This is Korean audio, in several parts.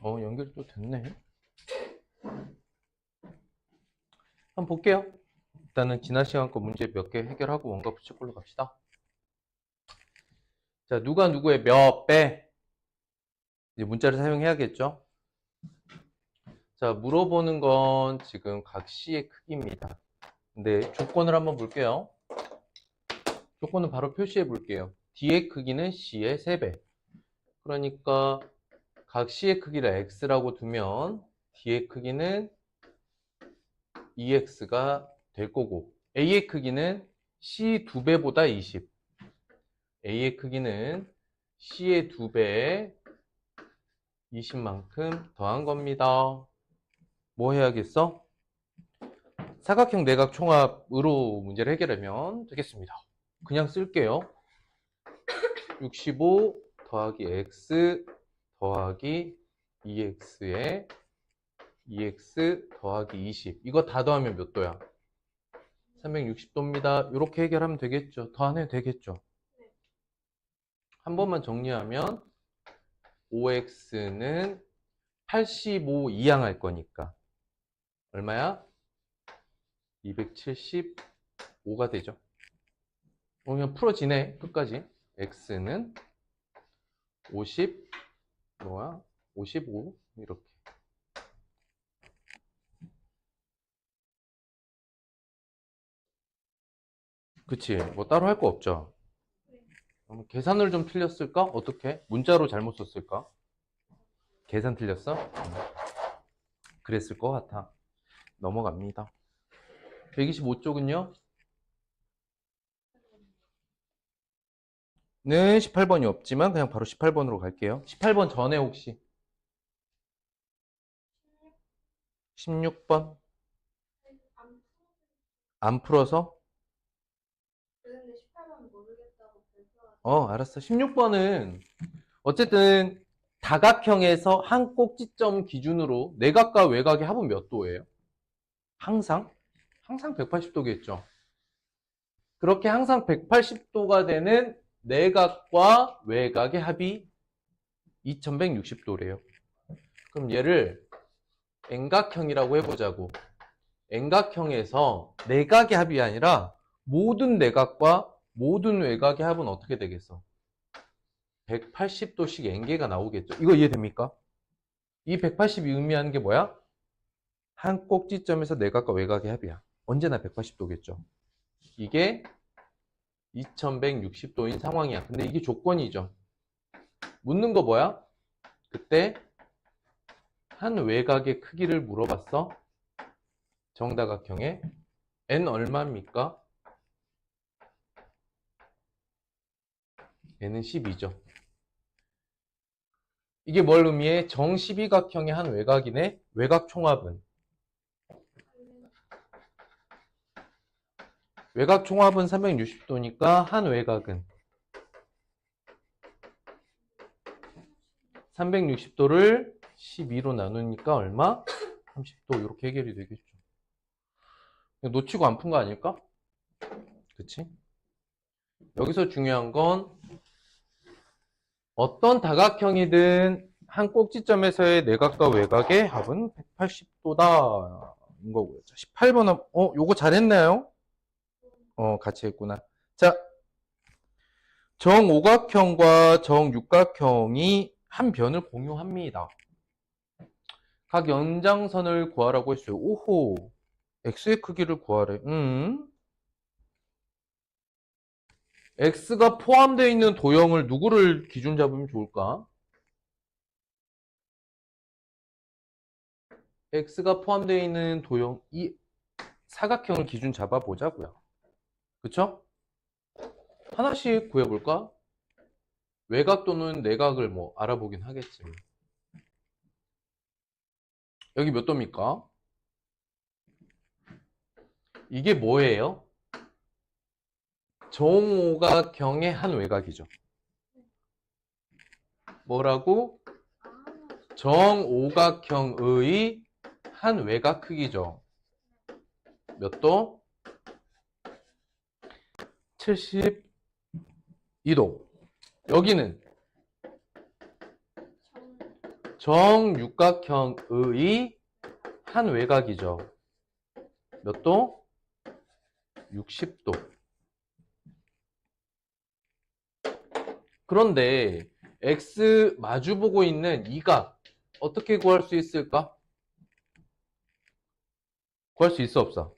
연결이 또 됐네. 한번 볼게요. 일단은 지난 시간 거 문제 몇 개 해결하고 원가 붙일 걸로 갑시다. 자, 누가 누구의 몇 배? 이제 문자를 사용해야겠죠? 자, 물어보는 건 지금 각 C의 크기입니다. 근데 조건을 한번 볼게요. 조건은 바로 표시해 볼게요. D의 크기는 C의 3배. 그러니까 각 C의 크기를 X라고 두면 D의 크기는 EX가 될 거고, A의 크기는 C 2배보다 20. A의 크기는 C의 2배에 20만큼 더한 겁니다. 뭐 해야겠어? 사각형 내각 총합으로 문제를 해결하면 되겠습니다. 그냥 쓸게요. 65 더하기 X 더하기 2X에 2X 더하기 20. 이거 다 더하면 몇 도야? 360도입니다. 이렇게 해결하면 되겠죠? 더 안 해도 되겠죠? 한 번만 정리하면 5x는 85 이항할 거니까 얼마야? 275가 되죠. 그냥 풀어지네 끝까지. x는 55 이렇게. 그치? 뭐 따로 할 거 없죠? 계산을 좀 틀렸을까? 어떻게? 문자로 잘못 썼을까? 계산 틀렸어? 그랬을 것 같아. 넘어갑니다. 125쪽은요? 는 18번이 없지만 그냥 바로 18번으로 갈게요. 18번 전에 혹시 16번 안 풀어서? 알았어. 16번은 어쨌든 다각형에서 한 꼭지점 기준으로 내각과 외각의 합은 몇 도예요? 항상 180도겠죠. 그렇게 항상 180도가 되는 내각과 외각의 합이 2160도래요. 그럼 얘를 N각형이라고 해보자고. N각형에서 내각의 합이 아니라 모든 내각과 모든 외각의 합은 어떻게 되겠어? 180도씩 N개가 나오겠죠. 이거 이해됩니까? 이 180이 의미하는 게 뭐야? 한 꼭지점에서 내각과 외각의 합이야. 언제나 180도겠죠. 이게 2160도인 상황이야. 근데 이게 조건이죠. 묻는 거 뭐야? 그때 한 외곽의 크기를 물어봤어. 정다각형의 n 얼마입니까? n은 12죠. 이게 뭘 의미해? 정 12각형의 한 외곽이네. 외곽 총합은 외곽 총합은 360도니까 한 외곽은 360도를 12로 나누니까 얼마? 30도. 이렇게 해결이 되겠죠. 놓치고 안 푼 거 아닐까? 그치? 여기서 중요한 건 어떤 다각형이든 한 꼭지점에서의 내각과 외곽의 합은 180도다 인 거고요. 18번 요거 잘했나요? 같이 했구나. 자, 정오각형과 정육각형이 한 변을 공유합니다. 각 연장선을 구하라고 했어요. 오호, x의 크기를 구하래. x가 포함되어 있는 도형을 누구를 기준 잡으면 좋을까? x가 포함되어 있는 도형, 이 사각형을 기준 잡아보자고요. 그쵸? 하나씩 구해볼까? 외곽 또는 내각을 뭐 알아보긴 하겠지. 여기 몇 도입니까? 이게 뭐예요? 정오각형의 한 외곽이죠. 뭐라고? 정오각형의 한 외곽 크기죠. 몇 도? 72도. 여기는 정육각형의 한 외곽이죠. 몇 도? 60도. 그런데 X 마주보고 있는 이 각 어떻게 구할 수 있을까? 구할 수 있어 없어?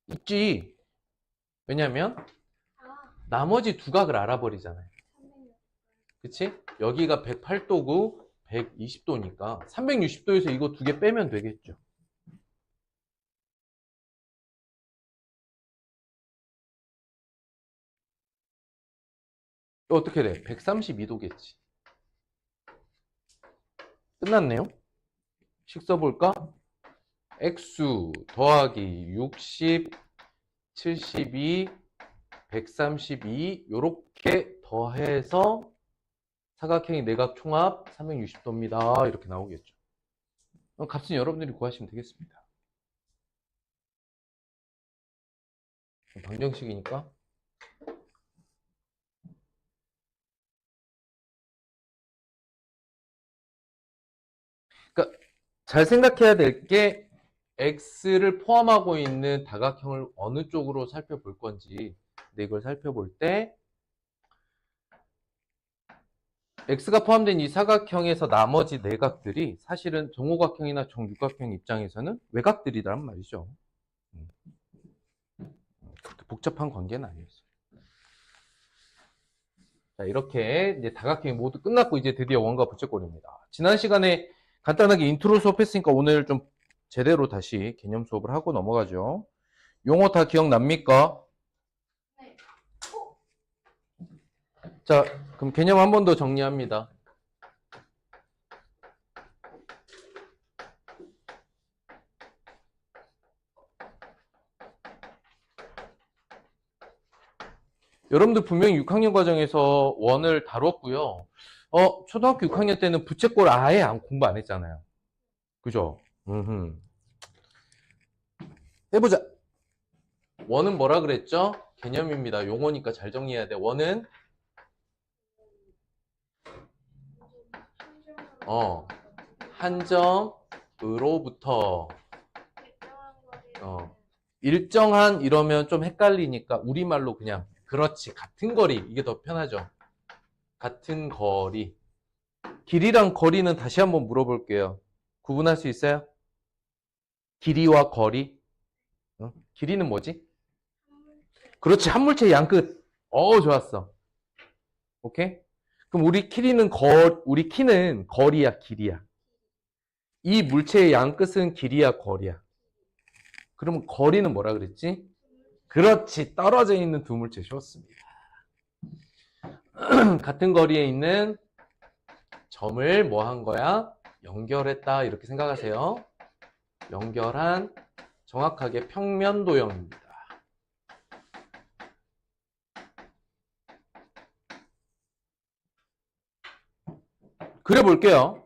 있지. 왜냐면 나머지 두 각을 알아버리잖아요. 그치? 여기가 108도고 120도니까 360도에서 이거 두 개 빼면 되겠죠. 어떻게 돼? 132도겠지. 끝났네요. 식 써볼까? X 더하기 60, 72, 132 요렇게 더해서 사각형의 내각 총합 360도입니다. 이렇게 나오겠죠. 그럼 값은 여러분들이 구하시면 되겠습니다. 방정식이니까. 그러니까 잘 생각해야 될 게 X를 포함하고 있는 다각형을 어느 쪽으로 살펴볼 건지. 근데 이걸 살펴볼 때 X가 포함된 이 사각형에서 나머지 내각들이 사실은 정오각형이나 정육각형 입장에서는 외곽들이란 말이죠. 그렇게 복잡한 관계는 아니었어요. 자, 이렇게 이제 다각형이 모두 끝났고 이제 드디어 원과 부채꼴입니다. 지난 시간에 간단하게 인트로 수업했으니까 오늘 좀 제대로 다시 개념 수업을 하고 넘어가죠. 용어 다 기억납니까? 네. 자, 그럼 개념 한 번 더 정리합니다. 여러분들 분명히 6학년 과정에서 원을 다뤘고요. 초등학교 6학년 때는 부채꼴 아예 공부 안 했잖아요. 그죠? 해보자. 원은 뭐라 그랬죠? 개념입니다. 용어니까 잘 정리해야 돼. 원은 한 점으로부터 일정한 이러면 좀 헷갈리니까 우리말로 그냥 그렇지 같은 거리 이게 더 편하죠. 같은 거리. 길이랑 거리는 다시 한번 물어볼게요. 구분할 수 있어요? 길이와 거리. 길이는 뭐지? 그렇지, 한 물체의 양 끝. 좋았어. 오케이? 그럼 우리 키는 거리야, 길이야. 이 물체의 양 끝은 길이야, 거리야. 그러면 거리는 뭐라 그랬지? 그렇지, 떨어져 있는 두 물체. 좋습니다. 같은 거리에 있는 점을 뭐 한 거야? 연결했다. 이렇게 생각하세요. 연결한 정확하게 평면 도형입니다. 그려볼게요.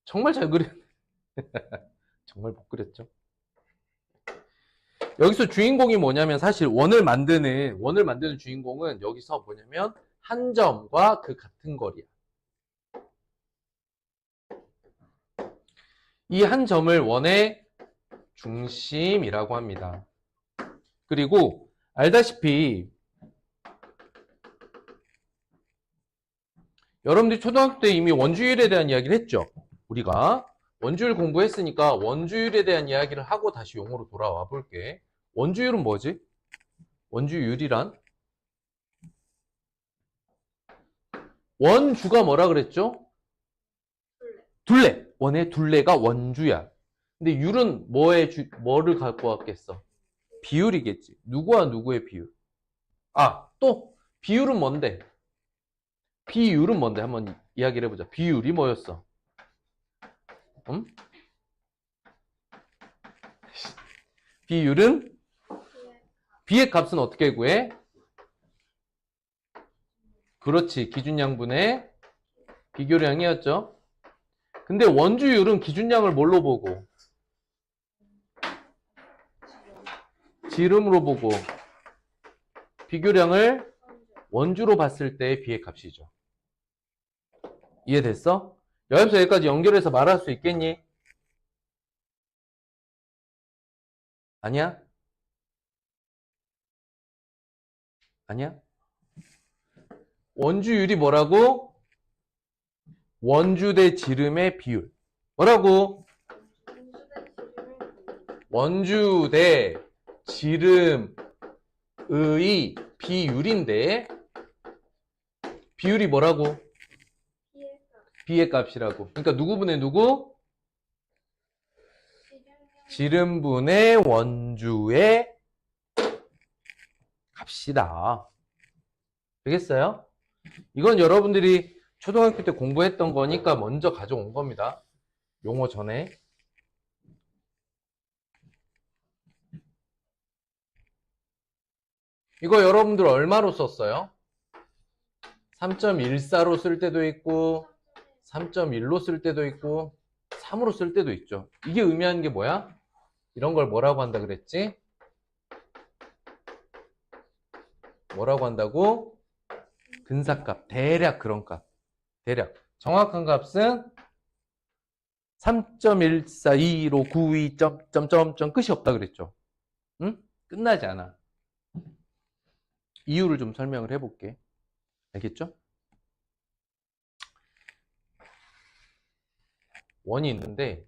정말 잘 그렸. 정말 못 그렸죠. 여기서 주인공이 뭐냐면 사실 원을 만드는 주인공은 여기서 뭐냐면 한 점과 그 같은 거리야. 이 한 점을 원의 중심이라고 합니다. 그리고 알다시피 여러분들이 초등학교 때 이미 원주율에 대한 이야기를 했죠. 우리가 원주율 공부했으니까 원주율에 대한 이야기를 하고 다시 용어로 돌아와 볼게. 원주율은 뭐지? 원주율이란? 원주가 뭐라 그랬죠? 둘레. 원의 둘레가 원주야. 근데 율은 뭐를 갖고 왔겠어? 비율이겠지. 누구와 누구의 비율? 또 비율은 뭔데? 비율은 뭔데? 한번 이야기를 해보자. 비율이 뭐였어? 비율은 B의 값은 어떻게 구해? 그렇지. 기준양분의 비교량이었죠. 근데 원주율은 기준량을 뭘로 보고? 지름으로 보고 비교량을 원주로 봤을 때의 B의 값이죠. 이해됐어? 여기서 여기까지 연결해서 말할 수 있겠니? 아니야? 아니야? 원주율이 뭐라고? 원주 대 지름의 비율. 뭐라고? 원주 대 지름의 비율인데 비율이 뭐라고? B의 값이라고. 그러니까 누구분의 누구? 지름분의 원주의 값이다. 되겠어요? 이건 여러분들이 초등학교 때 공부했던 거니까 먼저 가져온 겁니다. 용어 전에. 이거 여러분들 얼마로 썼어요? 3.14로 쓸 때도 있고 3.1로 쓸 때도 있고 3으로 쓸 때도 있죠. 이게 의미하는 게 뭐야? 이런 걸 뭐라고 한다 그랬지? 뭐라고 한다고? 근사값, 대략 그런 값. 대략. 정확한 값은 3.142로 92 점점점 끝이 없다 그랬죠. 응? 끝나지 않아. 이유를 좀 설명을 해볼게. 알겠죠? 원이 있는데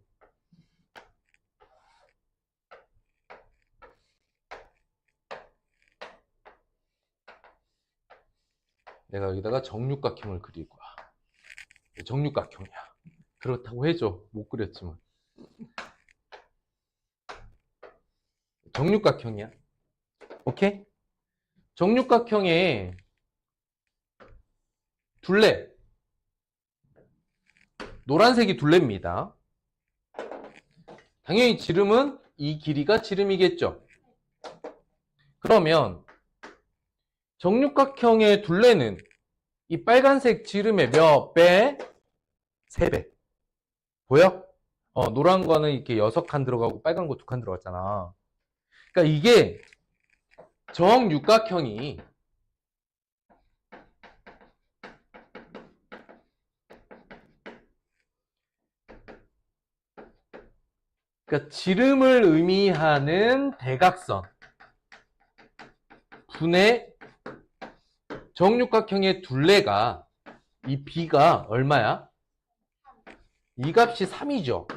내가 여기다가 정육각형을 그릴 거야. 정육각형이야. 그렇다고 해줘. 못 그렸지만. 정육각형이야. 오케이? 정육각형의 둘레. 노란색이 둘레입니다. 당연히 지름은 이 길이가 지름이겠죠. 그러면 정육각형의 둘레는 이 빨간색 지름의 몇 배? 3배. 보여? 노란 거는 이렇게 6칸 들어가고 빨간 거 2칸 들어갔잖아. 그러니까 이게 정육각형이 그러니까 지름을 의미하는 대각선 분의 정육각형의 둘레가 이 B가 얼마야? 이 값이 3이죠.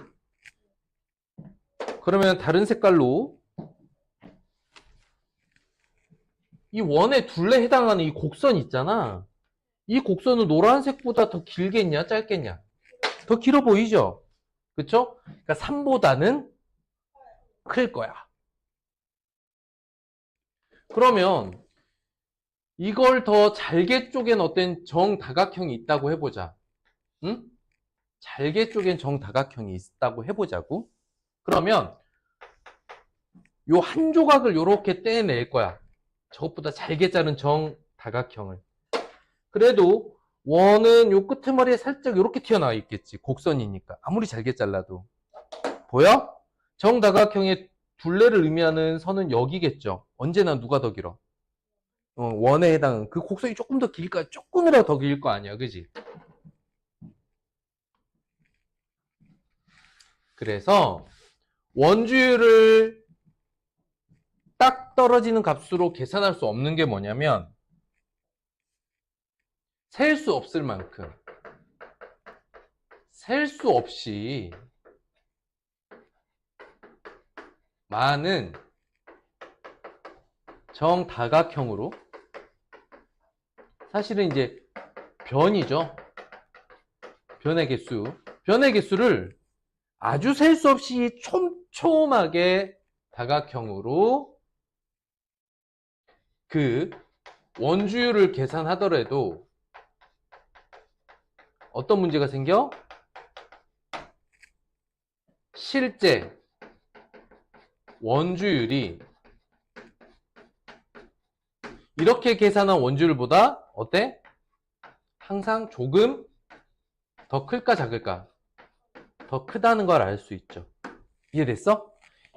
그러면 다른 색깔로 이 원의 둘레에 해당하는 이 곡선 있잖아. 이 곡선은 노란색보다 더 길겠냐 짧겠냐? 더 길어 보이죠? 그쵸? 그러니까 3보다는 클 거야. 그러면 이걸 더 잘게 쪼갠 어떤 정다각형이 있다고 해보자. 응? 잘게 쪼갠 정다각형이 있다고 해보자고. 그러면 요 한 조각을 요렇게 떼낼 거야. 저것보다 잘게 자른 정다각형을. 그래도 원은 요 끄트머리에 살짝 요렇게 튀어나와 있겠지. 곡선이니까. 아무리 잘게 잘라도. 보여? 정다각형의 둘레를 의미하는 선은 여기겠죠. 언제나 누가 더 길어? 원에 해당하는 그 곡선이 조금 더 길까? 조금이라도 더 길 거 아니야. 그지? 그래서 원주율을 딱 떨어지는 값으로 계산할 수 없는 게 뭐냐면 셀 수 없을 만큼 셀 수 없이 많은 정다각형으로 사실은 이제 변이죠. 변의 개수. 변의 개수를 아주 셀 수 없이 촘촘하게 다각형으로 그 원주율을 계산하더라도 어떤 문제가 생겨? 실제 원주율이 이렇게 계산한 원주율보다 어때? 항상 조금 더 클까 작을까? 더 크다는 걸 알 수 있죠. 이해됐어?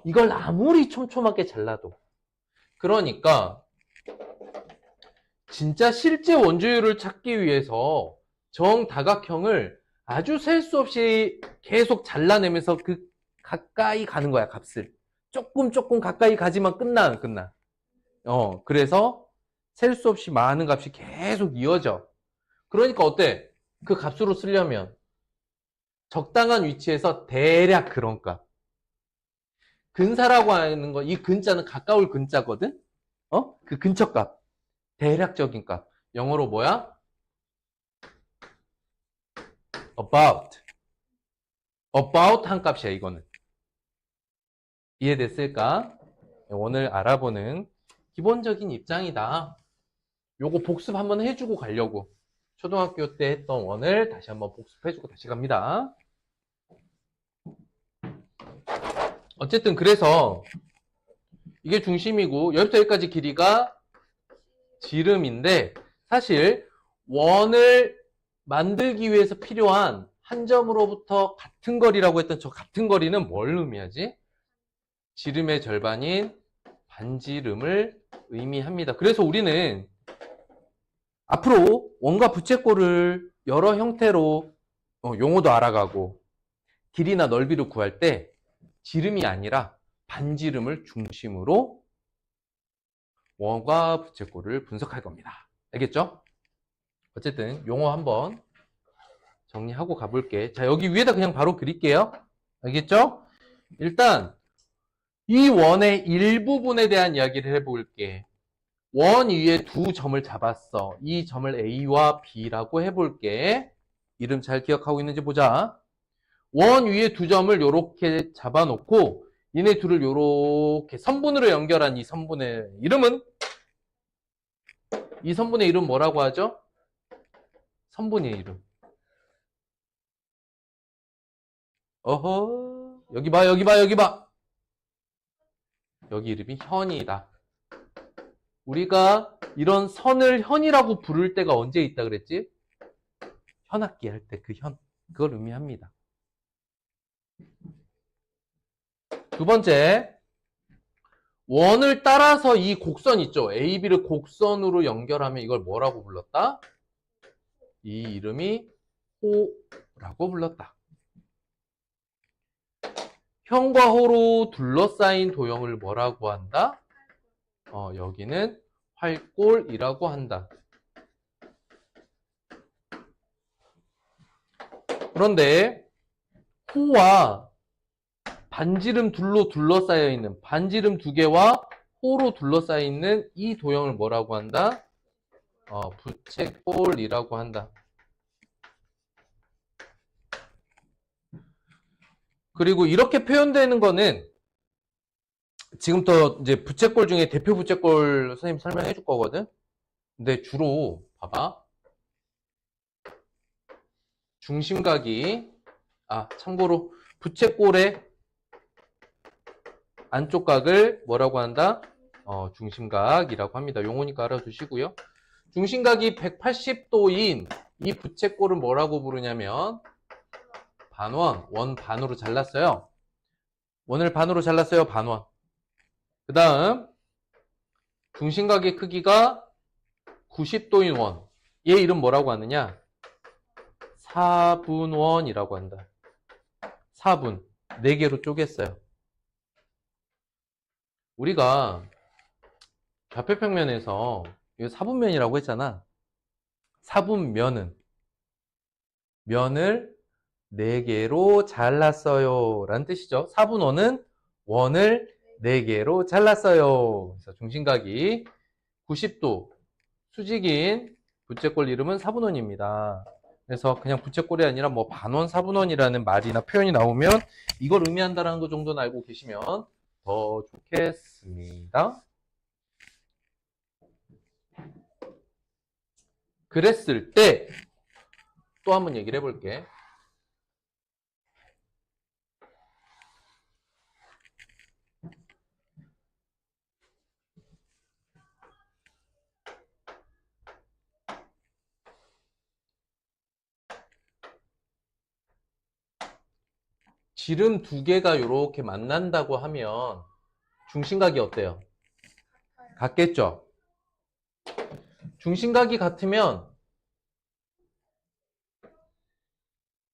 이걸 아무리 촘촘하게 잘라도. 그러니까 진짜 실제 원주율을 찾기 위해서 정다각형을 아주 셀 수 없이 계속 잘라내면서 그 가까이 가는 거야, 값을. 조금 가까이 가지만 끝나, 안 끝나? 그래서 셀 수 없이 많은 값이 계속 이어져. 그러니까 어때? 그 값으로 쓰려면 적당한 위치에서 대략 그런 값. 근사라고 하는 거, 이 근자는 가까울 근자거든? 그 근처 값. 대략적인 값. 영어로 뭐야? about. about 한 값이야, 이거는. 이해됐을까? 오늘 알아보는 기본적인 입장이다. 요거 복습 한번 해주고 가려고. 초등학교 때 했던 원을 다시 한번 복습해주고 다시 갑니다. 어쨌든 그래서 이게 중심이고 여기부터 여기까지 길이가 지름인데 사실 원을 만들기 위해서 필요한 한 점으로부터 같은 거리라고 했던 저 같은 거리는 뭘 의미하지? 지름의 절반인 반지름을 의미합니다. 그래서 우리는 앞으로 원과 부채꼴을 여러 형태로 용어도 알아가고 길이나 넓이를 구할 때 지름이 아니라 반지름을 중심으로 원과 부채꼴을 분석할 겁니다. 알겠죠? 어쨌든 용어 한번 정리하고 가볼게. 자, 여기 위에다 그냥 바로 그릴게요. 알겠죠? 일단 이 원의 일부분에 대한 이야기를 해볼게. 원 위에 두 점을 잡았어. 이 점을 A와 B라고 해볼게. 이름 잘 기억하고 있는지 보자. 원 위에 두 점을 이렇게 잡아놓고 얘네 둘을 이렇게 선분으로 연결한 이 선분의 이름은? 이 선분의 이름 뭐라고 하죠? 선분의 이름. 어허, 여기 봐, 여기 봐, 여기 봐. 여기 이름이 현이다. 우리가 이런 선을 현이라고 부를 때가 언제 있다 그랬지? 현악기 할 때 그 현. 그걸 의미합니다. 두 번째, 원을 따라서 이 곡선 있죠? AB를 곡선으로 연결하면 이걸 뭐라고 불렀다? 이 이름이 호라고 불렀다. 현과 호로 둘러싸인 도형을 뭐라고 한다? 여기는 활골이라고 한다. 그런데 호와 반지름 둘로 둘러싸여 있는 반지름 두 개와 호로 둘러싸여 있는 이 도형을 뭐라고 한다? 부채꼴이라고 한다. 그리고 이렇게 표현되는 거는 지금부터 이제 부채꼴 중에 대표 부채꼴 선생님 설명해 줄 거거든. 근데 주로 봐봐. 중심각이 참고로 부채꼴의 안쪽 각을 뭐라고 한다? 중심각이라고 합니다. 용어니까 알아두시고요. 중심각이 180도인 이 부채꼴을 뭐라고 부르냐면 반원, 원 반으로 잘랐어요. 원을 반으로 잘랐어요. 반원. 그 다음 중심각의 크기가 90도인 원. 얘 이름 뭐라고 하느냐? 사분원이라고 한다. 4분. 4개로 쪼갰어요. 우리가 좌표평면에서 이거 사분면이라고 했잖아. 사분면은 면을 4개로 잘랐어요 라는 뜻이죠. 사분원은 원을 4개로 잘랐어요. 그래서 중심각이 90도 수직인 부채꼴 이름은 사분원입니다. 그래서 그냥 부채꼴이 아니라 뭐 반원, 사분원이라는 말이나 표현이 나오면 이걸 의미한다는 거 정도는 알고 계시면 더 좋겠습니다. 그랬을 때 또 한번 얘기를 해볼게. 지름 두 개가 이렇게 만난다고 하면 중심각이 어때요? 같겠죠? 중심각이 같으면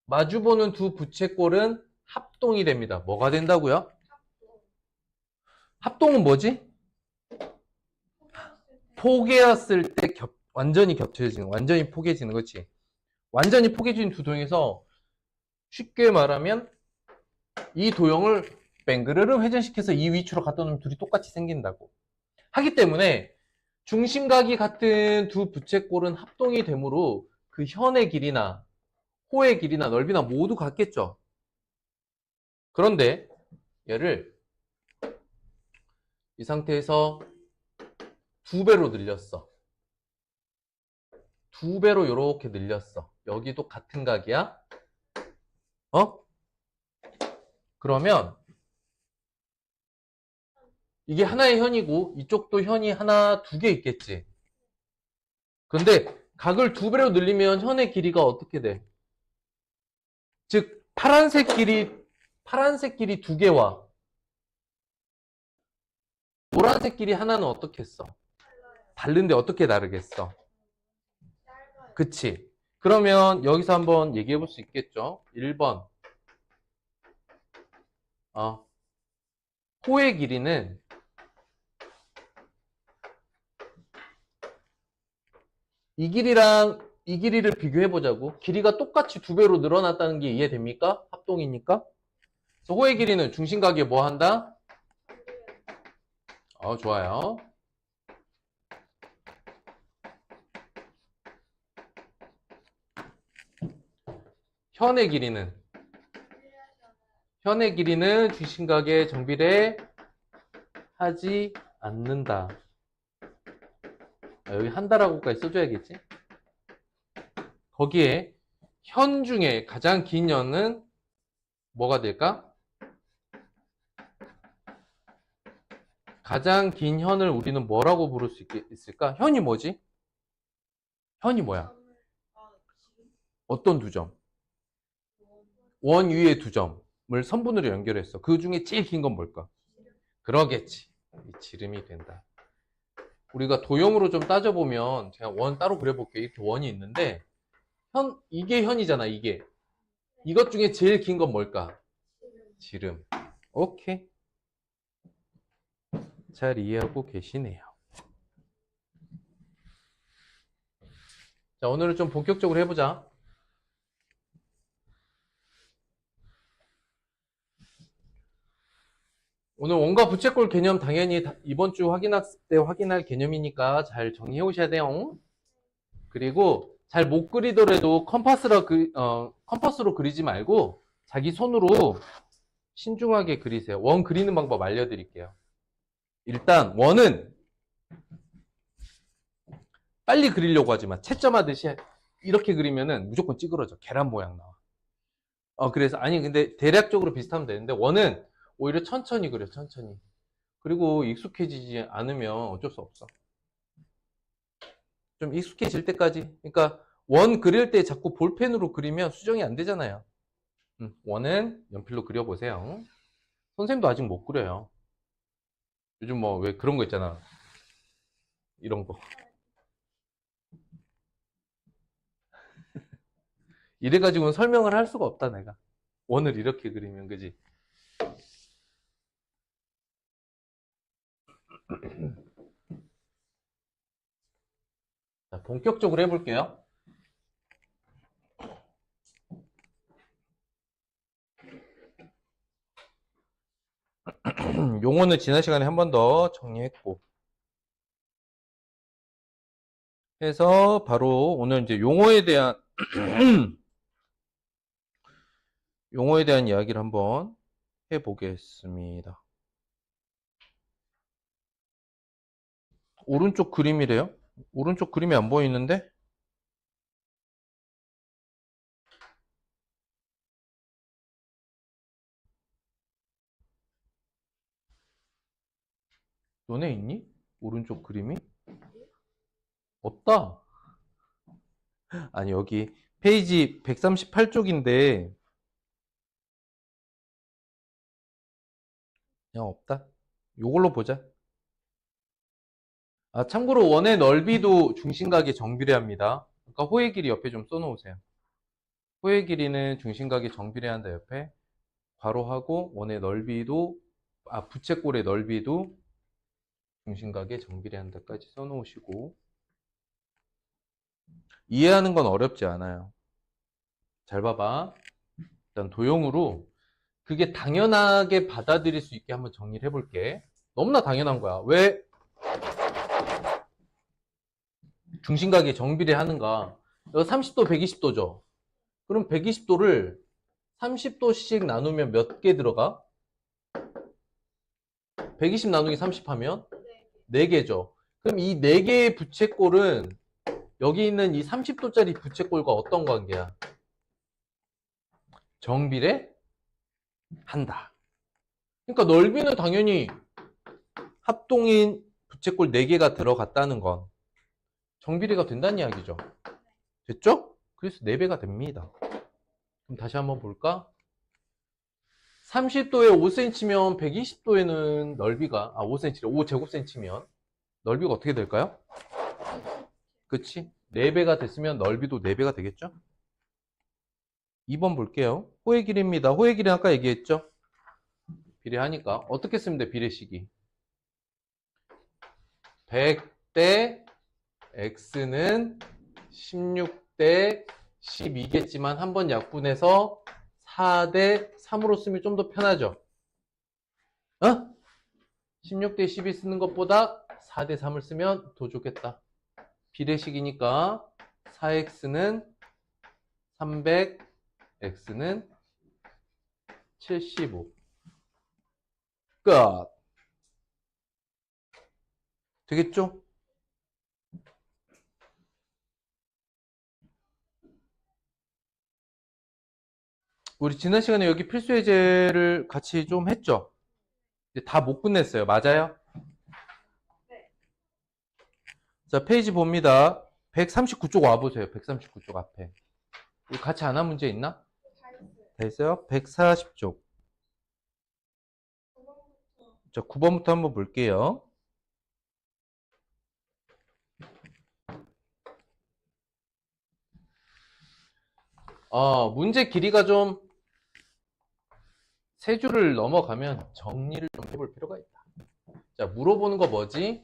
마주보는 두 부채꼴은 합동이 됩니다. 뭐가 된다고요? 합동은 뭐지? 포개었을 때 완전히 겹쳐지는, 완전히 포개지는 거지. 완전히 포개진 두 도형에서 쉽게 말하면 이 도형을 뱅그르르 회전시켜서 이 위치로 갖다 놓으면 둘이 똑같이 생긴다고. 하기 때문에 중심각이 같은 두 부채꼴은 합동이 되므로 그 현의 길이나 호의 길이나 넓이나 모두 같겠죠. 그런데 얘를 이 상태에서 두 배로 늘렸어. 두 배로 이렇게 늘렸어. 여기도 같은 각이야. 그러면 이게 하나의 현이고 이쪽도 현이 하나, 두 개 있겠지. 그런데 각을 두 배로 늘리면 현의 길이가 어떻게 돼? 즉 파란색 길이 두 개와 노란색 길이 하나는 어떻게 했어? 다른데 어떻게 다르겠어? 그치? 그러면 여기서 한번 얘기해 볼 수 있겠죠? 1번 호의 길이는 이 길이랑 이 길이를 비교해 보자고. 길이가 똑같이 두 배로 늘어났다는 게 이해됩니까? 합동이니까. 그래서 호의 길이는 중심각에 뭐 한다? 좋아요. 현의 길이는 중심각에 정비례 하지 않는다. 여기 한다라고까지 써줘야겠지? 거기에 현 중에 가장 긴 현은 뭐가 될까? 가장 긴 현을 우리는 뭐라고 부를 수 있을까? 현이 뭐지? 현이 뭐야? 어떤 두 점? 원 위에 두 점을 선분으로 연결했어. 그 중에 제일 긴 건 뭘까? 그러겠지. 이 지름이 된다. 우리가 도형으로 좀 따져보면 제가 원 따로 그려볼게요. 이렇게 원이 있는데 이게 현이잖아. 이게. 이것 중에 제일 긴 건 뭘까? 지름. 오케이. 잘 이해하고 계시네요. 자, 오늘은 좀 본격적으로 해보자. 오늘 원과 부채꼴 개념 당연히 이번 주 확인학습 때 확인할 개념이니까 잘 정리해 오셔야 돼요. 그리고 잘 못 그리더라도 컴퍼스로 그리지 말고 자기 손으로 신중하게 그리세요. 원 그리는 방법 알려드릴게요. 일단 원은 빨리 그리려고 하지 마. 채점 하듯이 이렇게 그리면은 무조건 찌그러져. 계란 모양 나와. 그래서 아니 근데 대략적으로 비슷하면 되는데 원은 오히려 천천히 그려. 천천히. 그리고 익숙해지지 않으면 어쩔 수 없어. 좀 익숙해질 때까지. 그러니까 원 그릴 때 자꾸 볼펜으로 그리면 수정이 안 되잖아요. 원은 연필로 그려보세요. 선생님도 아직 못 그려요. 요즘 뭐 왜 그런 거 있잖아. 이런 거. 이래가지고는 설명을 할 수가 없다 내가. 원을 이렇게 그리면 그지? 자, 본격적으로 해볼게요. 용어는 지난 시간에 한 번 더 정리했고 해서 바로 오늘 이제 용어에 대한 이야기를 한번 해보겠습니다. 오른쪽 그림이래요? 오른쪽 그림이 안 보이는데? 너네 있니? 오른쪽 그림이? 없다. 아니 여기 페이지 138쪽인데 그냥 없다. 요걸로 보자. 참고로 원의 넓이도 중심각에 정비례합니다. 그러니까 호의 길이 옆에 좀 써놓으세요. 호의 길이는 중심각에 정비례한다 옆에 괄호하고 원의 넓이도 부채꼴의 넓이도 중심각에 정비례한다까지 써놓으시고 이해하는 건 어렵지 않아요. 잘 봐봐. 일단 도형으로 그게 당연하게 받아들일 수 있게 한번 정리를 해볼게. 너무나 당연한 거야. 왜 중심각에 정비례하는가? 여기 30도, 120도죠. 그럼 120도를 30도씩 나누면 몇 개 들어가? 120 나누기 30 하면 4개죠. 그럼 이 4개의 부채꼴은 여기 있는 이 30도짜리 부채꼴과 어떤 관계야? 정비례 한다. 그러니까 넓이는 당연히 합동인 부채꼴 4개가 들어갔다는 건 정비례가 된다는 이야기죠. 됐죠? 그래서 4배가 됩니다. 그럼 다시 한번 볼까? 30도에 5cm면 120도에는 넓이가 5cm래 5제곱cm면 넓이가 어떻게 될까요? 그치? 4배가 됐으면 넓이도 4배가 되겠죠? 2번 볼게요. 호의 길이입니다. 호의 길이 아까 얘기했죠? 비례하니까 어떻게 쓰면 돼? 비례식이 100대 x는 16대 12겠지만 한번 약분해서 4대 3으로 쓰면 좀 더 편하죠? 16대 12 쓰는 것보다 4대 3을 쓰면 더 좋겠다. 비례식이니까 4x는 300, x는 75. 끝. 되겠죠? 우리 지난 시간에 여기 필수 예제를 같이 좀 했죠? 이제 다 못 끝냈어요. 맞아요? 네. 자, 페이지 봅니다. 139쪽 와보세요. 139쪽 앞에. 이거 같이 안 한 문제 있나? 다 있어요? 140쪽. 자, 9번부터 한번 볼게요. 문제 길이가 좀 세 줄을 넘어가면 정리를 좀 해볼 필요가 있다. 자, 물어보는 거 뭐지?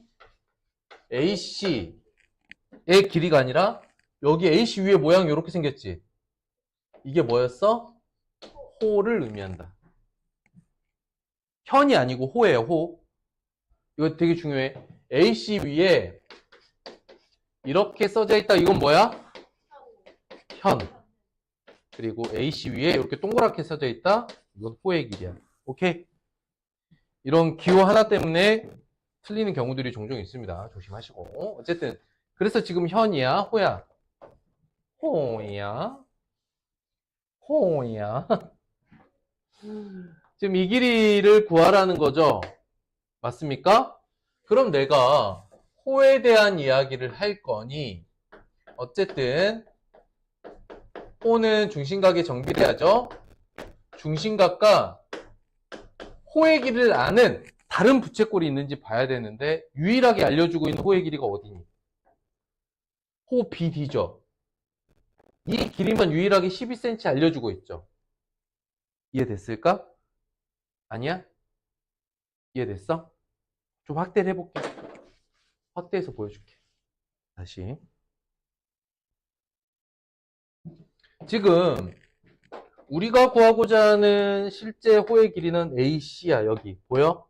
AC의 길이가 아니라 여기 AC 위에 모양이 이렇게 생겼지? 이게 뭐였어? 호를 의미한다. 현이 아니고 호예요, 호. 이거 되게 중요해. AC 위에 이렇게 써져 있다. 이건 뭐야? 현. 그리고 AC 위에 이렇게 동그랗게 써져 있다. 이건 호의 길이야. 오케이? 이런 기호 하나 때문에 틀리는 경우들이 종종 있습니다. 조심하시고. 어쨌든 그래서 지금 현이야, 호야? 호야? 호야? 지금 이 길이를 구하라는 거죠? 맞습니까? 그럼 내가 호에 대한 이야기를 할 거니 어쨌든 호는 중심각에 정비돼야죠. 중심각과 호의 길이를 아는 다른 부채꼴이 있는지 봐야 되는데 유일하게 알려주고 있는 호의 길이가 어디니? 호 BD죠. 이 길이만 유일하게 12cm 알려주고 있죠. 이해됐을까? 아니야? 이해됐어? 좀 확대를 해볼게. 확대해서 보여줄게. 다시. 지금 우리가 구하고자 하는 실제 호의 길이는 AC야. 여기 보여?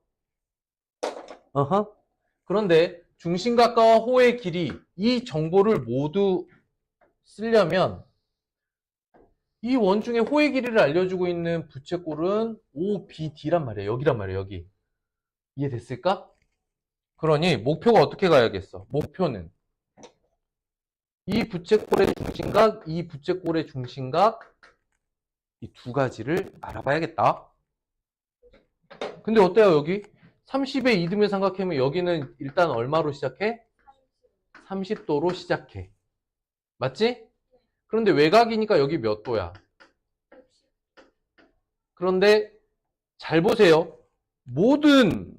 어허. 그런데 중심각과 호의 길이 이 정보를 모두 쓰려면 이 원중의 호의 길이를 알려주고 있는 부채꼴은 OBD란 말이야. 여기란 말이야. 여기. 이해됐을까? 그러니 목표가 어떻게 가야겠어? 목표는 이 부채꼴의 중심각, 이 부채꼴의 중심각 이 두 가지를 알아봐야겠다. 근데 어때요 여기? 30의 이듬해 삼각형이면 여기는 일단 얼마로 시작해? 30도로 시작해. 맞지? 그런데 외곽이니까 여기 몇 도야? 그런데 잘 보세요. 모든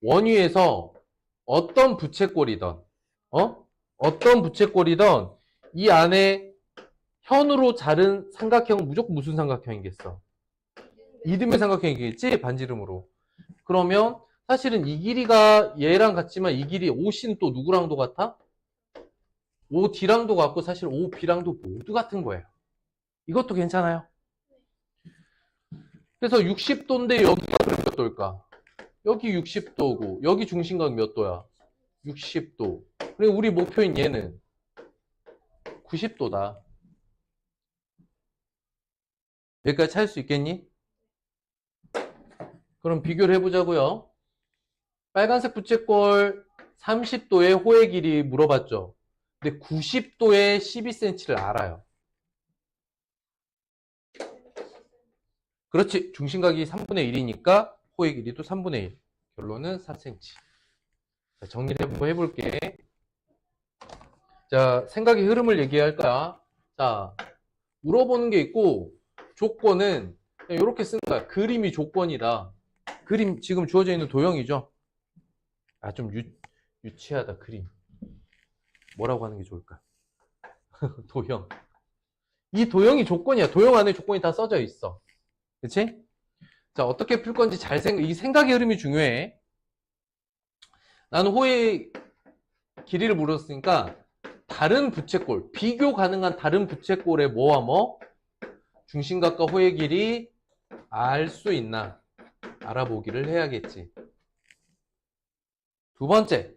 원위에서 어떤 부채꼴이든 어떤 부채꼴이든 이 안에 현으로 자른 삼각형은 무조건 무슨 삼각형이겠어? 이등변 삼각형이겠지? 반지름으로. 그러면 사실은 이 길이가 얘랑 같지만 이 길이 OC는 또 누구랑도 같아? OD랑도 같고 사실 OB랑도 모두 같은 거예요. 이것도 괜찮아요. 그래서 60도인데 여기가 몇 도일까? 여기 60도고 여기 중심각 몇 도야? 60도. 그리고 우리 목표인 얘는 90도다. 여기까지 찾을 수 있겠니? 그럼 비교를 해보자고요. 빨간색 부채꼴 30도의 호의 길이 물어봤죠. 근데 90도에 12cm를 알아요. 그렇지. 중심각이 3분의 1이니까 호의 길이도 3분의 1. 결론은 4cm. 자, 정리를 해볼게. 자, 생각의 흐름을 얘기할 거야. 자, 물어보는 게 있고 조건은 이렇게 쓰는 거야. 그림이 조건이다. 그림 지금 주어져 있는 도형이죠. 아, 좀 유치하다, 그림. 뭐라고 하는 게 좋을까? 도형. 이 도형이 조건이야. 도형 안에 조건이 다 써져 있어. 그치? 자, 어떻게 풀 건지 이 생각의 흐름이 중요해. 나는 호의 길이를 물었으니까 다른 부채꼴, 비교 가능한 다른 부채꼴의 뭐와 뭐? 중심각과 호의 길이 알 수 있나? 알아보기를 해야겠지. 두 번째.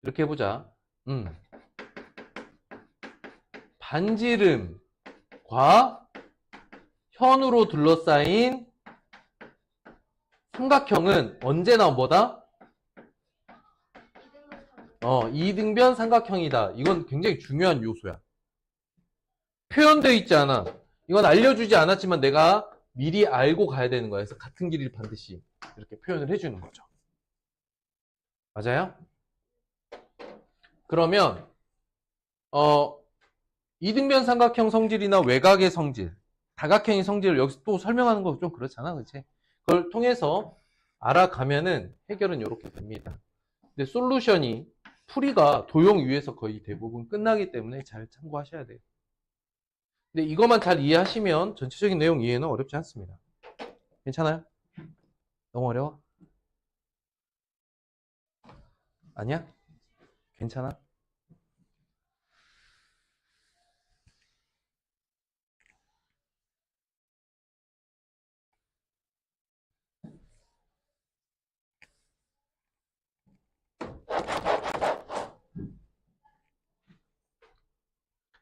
이렇게 해보자. 반지름과 현으로 둘러싸인 삼각형은 언제나 뭐다? 이등변 삼각형이다. 이건 굉장히 중요한 요소야. 표현되어 있지 않아. 이건 알려주지 않았지만 내가 미리 알고 가야 되는 거야. 그래서 같은 길이를 반드시 이렇게 표현을 해주는 거죠. 맞아요? 그러면 이등변 삼각형 성질이나 외곽의 성질, 다각형의 성질을 여기서 또 설명하는 거 좀 그렇잖아, 그치? 그걸 통해서 알아가면은 해결은 이렇게 됩니다. 근데 솔루션이 풀이가 도형 위에서 거의 대부분 끝나기 때문에 잘 참고하셔야 돼요. 근데 이것만 잘 이해하시면 전체적인 내용 이해는 어렵지 않습니다. 괜찮아요? 너무 어려워? 아니야? 괜찮아?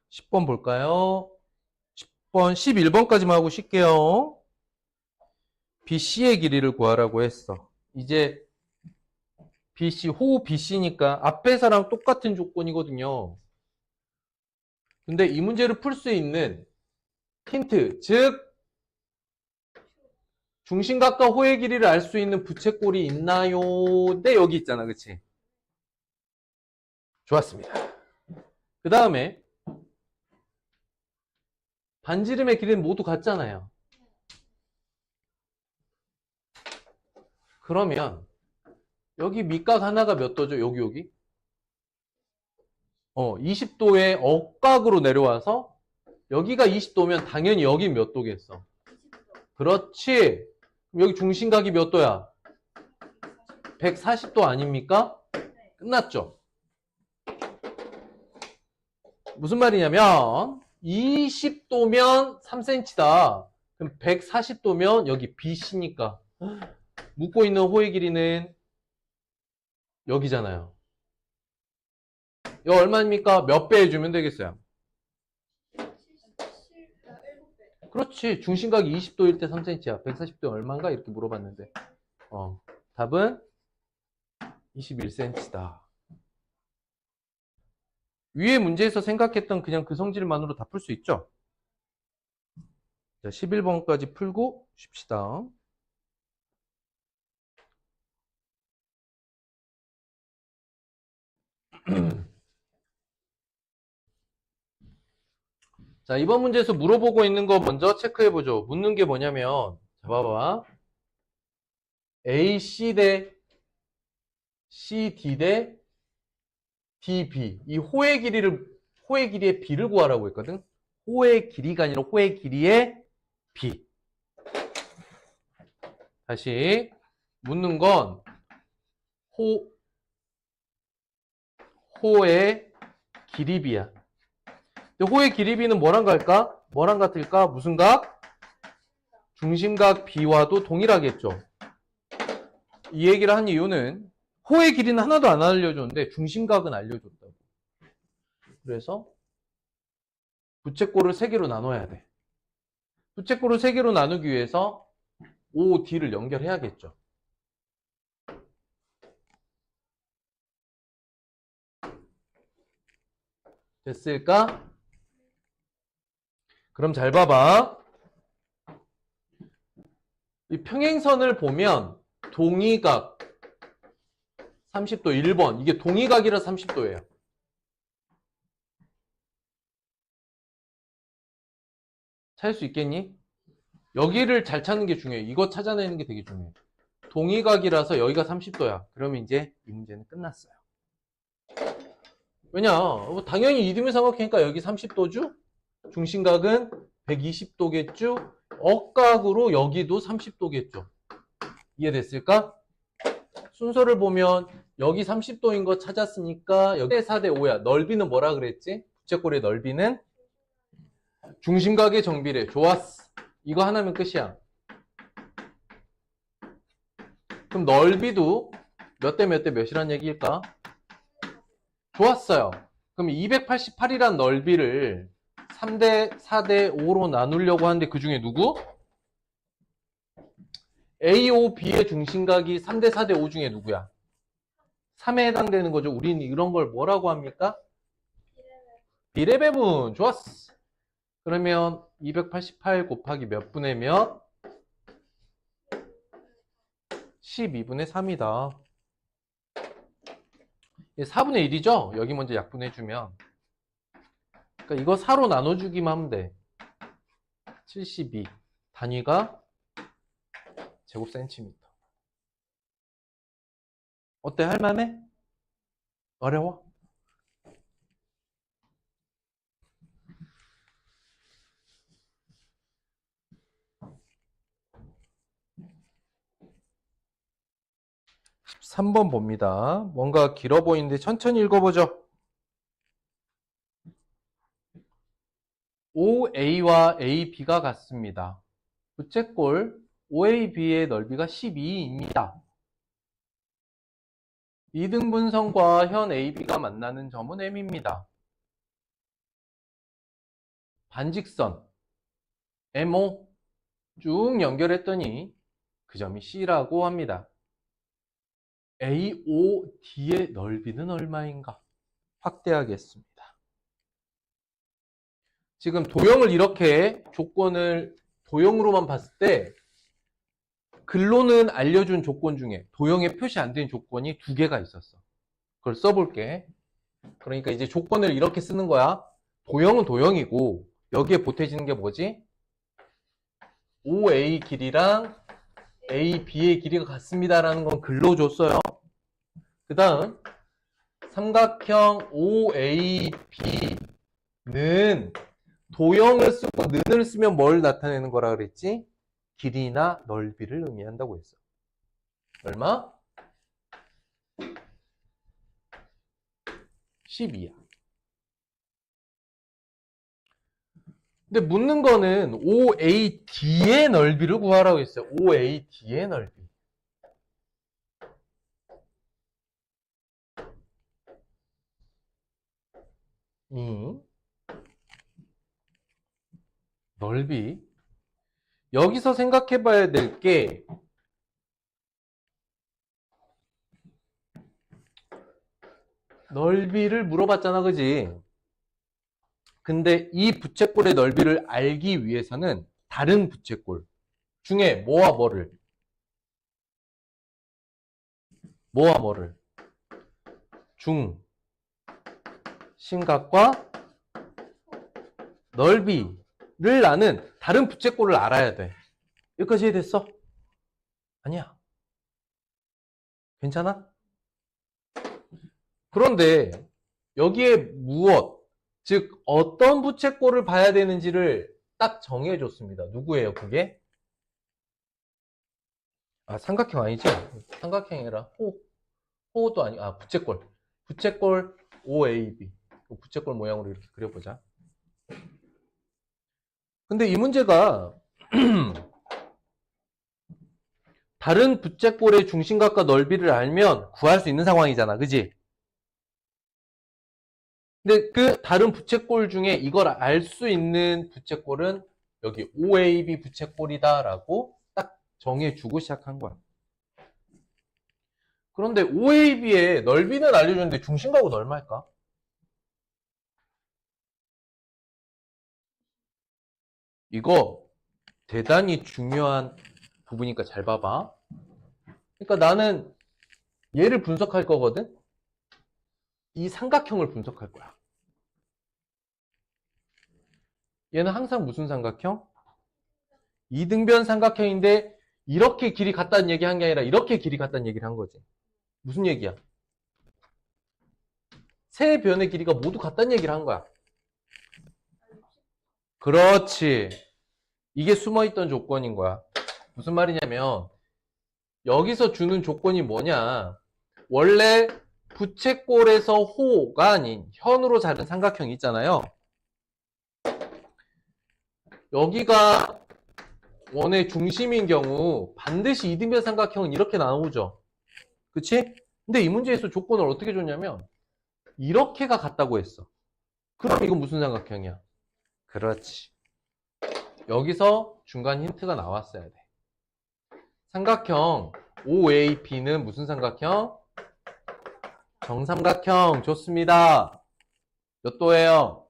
십 번 볼까요? 10번, 11번까지만 하고 쉴게요. BC의 길이를 구하라고 했어. 이제 BC, 호 BC니까 앞에서랑 똑같은 조건이거든요. 근데 이 문제를 풀 수 있는 힌트, 즉 중심각과 호의 길이를 알 수 있는 부채꼴이 있나요? 네, 여기 있잖아, 그치? 좋았습니다. 그 다음에 반지름의 길이는 모두 같잖아요. 그러면 여기 밑각 하나가 몇 도죠? 여기? 20도의 억각으로 내려와서 여기가 20도면 당연히 여기 몇 도겠어? 그렇지. 그럼 여기 중심각이 몇 도야? 140도 아닙니까? 끝났죠? 무슨 말이냐면 20도면 3cm다. 그럼 140도면 여기 BC니까 묶고 있는 호의 길이는 여기잖아요. 이거 얼마입니까? 몇 배 해주면 되겠어요? 그렇지. 중심각이 20도일 때 3cm야. 140도 얼마인가? 이렇게 물어봤는데. 답은 21cm다. 위에 문제에서 생각했던 그냥 그 성질만으로 다 풀 수 있죠? 자, 11번까지 풀고 쉽시다. 자, 이번 문제에서 물어보고 있는 거 먼저 체크해보죠. 묻는 게 뭐냐면, 자, 봐봐. AC 대 CD 대 DB. 이 호의 길이의 B를 구하라고 했거든. 호의 길이가 아니라 호의 길이의 B. 다시 묻는 건 호의 길이 B야. 근데 호의 길이 B는 뭐랑 갈까? 뭐랑 같을까? 무슨 각? 중심각 B와도 동일하겠죠. 이 얘기를 한 이유는 호의 길이는 하나도 안 알려줬는데 중심각은 알려줬다고. 그래서 부채꼴을 3개로 나눠야 돼. 부채꼴을 3개로 나누기 위해서 OD를 연결해야겠죠. 됐을까? 그럼 잘 봐봐. 이 평행선을 보면 동의각 30도 1번. 이게 동의각이라 30도예요. 찾을 수 있겠니? 여기를 잘 찾는 게 중요해. 이거 찾아내는 게 되게 중요해. 동의각이라서 여기가 30도야. 그러면 이제 이 문제는 끝났어요. 왜냐? 당연히 이듬해 삼각형이니까 여기 30도죠? 중심각은 120도겠죠? 억각으로 여기도 30도겠죠? 이해됐을까? 순서를 보면 여기 30도인 거 찾았으니까 여기 4대 5야. 넓이는 뭐라 그랬지? 부채꼴의 넓이는 중심각의 정비례. 좋았어. 이거 하나면 끝이야. 그럼 넓이도 몇 대 몇 대 몇이란 얘기일까? 좋았어요. 그럼 288이란 넓이를 3대 4대 5로 나누려고 하는데 그 중에 누구? AOB의 중심각이 3대 4대 5 중에 누구야? 3에 해당되는 거죠. 우리는 이런 걸 뭐라고 합니까? 비례배분. 좋았어. 그러면 288 곱하기 몇 분의 몇? 12분의 3이다. 4분의 1이죠? 여기 먼저 약분해주면. 그러니까 이거 4로 나눠주기만 하면 돼. 72. 단위가 제곱센티미터. 어때? 할만해? 어려워? 삼 번 봅니다. 뭔가 길어 보이는데 천천히 읽어보죠. OA와 AB가 같습니다. 부채꼴 OAB의 넓이가 12입니다. 이등분선과 현 AB가 만나는 점은 M입니다. 반직선 MO 쭉 연결했더니 그 점이 C라고 합니다. AOD의 넓이는 얼마인가? 확대하겠습니다. 지금 도형을 이렇게 조건을 도형으로만 봤을 때 글로는 알려준 조건 중에 도형에 표시 안 된 조건이 2개가 있었어. 그걸 써볼게. 그러니까 이제 조건을 이렇게 쓰는 거야. 도형은 도형이고 여기에 보태지는 게 뭐지? OA 길이랑 AB의 길이가 같습니다라는 건 글로 줬어요. 그 다음 삼각형 OAB는 도형을 쓰고 는을 쓰면 뭘 나타내는 거라 그랬지? 길이나 넓이를 의미한다고 했어. 얼마? 12야. 근데 묻는 거는 OAD의 넓이를 구하라고 했어요. OAD의 넓이. 이 넓이. 여기서 생각해 봐야 될 게 넓이를 물어봤잖아, 그지? 근데 이 부채꼴의 넓이를 알기 위해서는 다른 부채꼴 중에 뭐와 뭐를 중심각과 넓이를 아는 다른 부채꼴을 알아야 돼. 여기까지 이해됐어? 아니야. 괜찮아? 그런데 여기에 무엇, 즉 어떤 부채꼴을 봐야 되는지를 딱 정해줬습니다. 누구예요, 그게? 아, 삼각형 아니지? 삼각형이라 호도 아니, 아, 부채꼴. 부채꼴 OAB. 부채꼴 모양으로 이렇게 그려보자. 근데 이 문제가 다른 부채꼴의 중심각과 넓이를 알면 구할 수 있는 상황이잖아. 그지? 근데 그 다른 부채꼴 중에 이걸 알 수 있는 부채꼴은 여기 OAB 부채꼴이다라고 딱 정해주고 시작한 거야. 그런데 OAB의 넓이는 알려줬는데 중심각은 얼마일까? 이거 대단히 중요한 부분이니까 잘 봐봐. 그러니까 나는 얘를 분석할 거거든? 이 삼각형을 분석할 거야. 얘는 항상 무슨 삼각형? 이등변 삼각형인데 이렇게 길이 같다는 얘기 한 게 아니라 이렇게 길이 같다는 얘기를 한 거지. 무슨 얘기야? 세 변의 길이가 모두 같다는 얘기를 한 거야. 그렇지. 이게 숨어있던 조건인 거야. 무슨 말이냐면 여기서 주는 조건이 뭐냐. 원래 부채꼴에서 호가 아닌 현으로 자른 삼각형이 있잖아요. 여기가 원의 중심인 경우 반드시 이등변 삼각형은 이렇게 나오죠. 그치? 근데 이 문제에서 조건을 어떻게 줬냐면 이렇게가 같다고 했어. 그럼 이건 무슨 삼각형이야? 그렇지. 여기서 중간 힌트가 나왔어야 돼. 삼각형 OAP는 무슨 삼각형? 정삼각형. 좋습니다. 몇 도예요?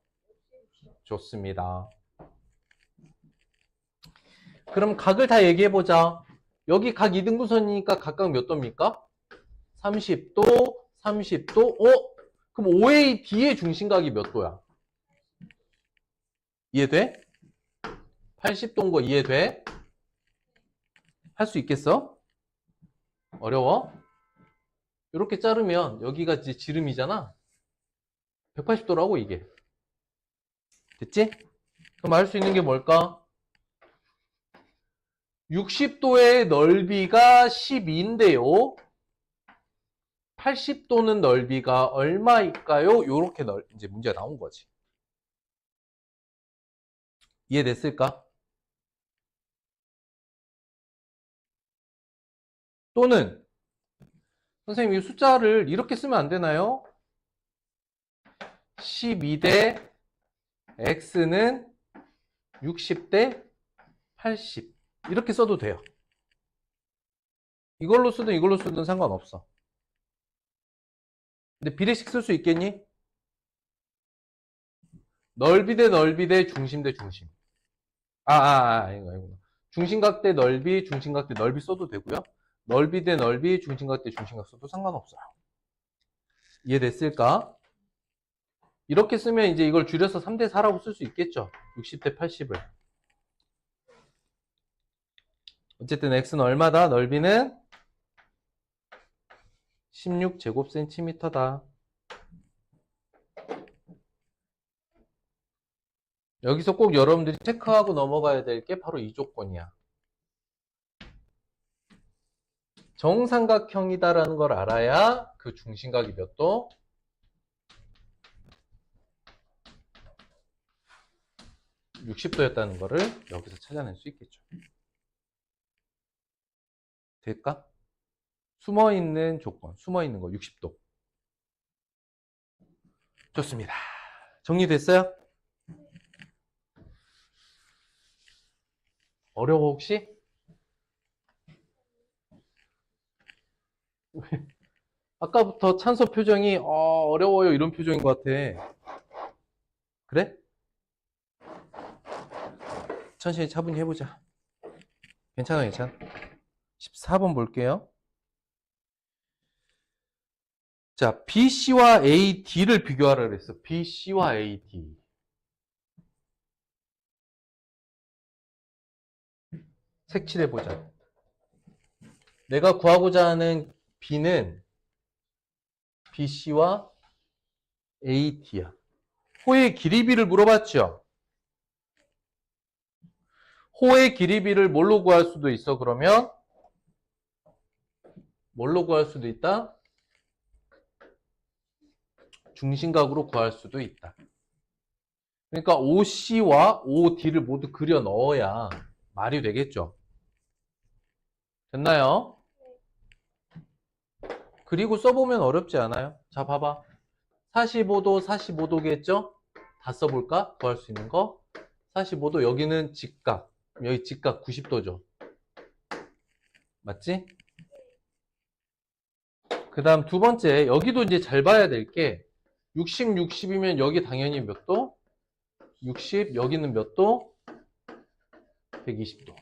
좋습니다. 그럼 각을 다 얘기해보자. 여기 각 2등분선이니까 각각 몇 도입니까? 30도, 30도. 그럼 OAD의 중심각이 몇 도야? 이해돼? 80도인 거 이해돼? 할 수 있겠어? 어려워? 이렇게 자르면 여기가 이제 지름이잖아. 180도라고 이게. 됐지? 그럼 알 수 있는 게 뭘까? 60도의 넓이가 12인데요. 80도는 넓이가 얼마일까요? 요렇게 이제 문제가 나온 거지. 이해됐을까? 또는 선생님 이 숫자를 이렇게 쓰면 안 되나요? 12대 x는 60대 80 이렇게 써도 돼요. 이걸로 쓰든 이걸로 쓰든 상관없어. 근데 비례식 쓸 수 있겠니? 넓이 대 넓이 대 중심 대 중심. 이거. 중심각 대 넓이, 중심각 대 넓이 써도 되고요. 넓이 대 넓이, 중심각 대 중심각 써도 상관없어요. 이해됐을까? 이렇게 쓰면 이제 이걸 줄여서 3대 4라고 쓸 수 있겠죠. 60대 80을. 어쨌든 x는 얼마다? 넓이는 16제곱센티미터다. 여기서 꼭 여러분들이 체크하고 넘어가야 될 게 바로 이 조건이야. 정삼각형이다라는 걸 알아야 그 중심각이 몇 도? 60도였다는 거를 여기서 찾아낼 수 있겠죠. 될까? 숨어있는 조건, 숨어있는 거 60도. 좋습니다. 정리됐어요? 어려워 혹시? 아까부터 찬서 표정이 어려워요 이런 표정인 것 같아. 그래? 천천히 차분히 해보자. 괜찮아. 14번 볼게요. 자, BC와 AD를 비교하라 그랬어. BC와 AD. 색칠해보자. 내가 구하고자 하는 B는 BC와 AT야. 호의 길이비를 물어봤죠? 호의 길이비를 뭘로 구할 수도 있어? 그러면 뭘로 구할 수도 있다? 중심각으로 구할 수도 있다. 그러니까 OC와 OD를 모두 그려 넣어야 말이 되겠죠? 됐나요? 그리고 써보면 어렵지 않아요? 자, 봐봐. 45도, 45도겠죠? 다 써볼까? 구할 수 있는 거. 45도, 여기는 직각. 여기 직각 90도죠. 맞지? 그 다음 두 번째, 여기도 이제 잘 봐야 될 게 60, 60이면 여기 당연히 몇 도? 60, 여기는 몇 도? 120도.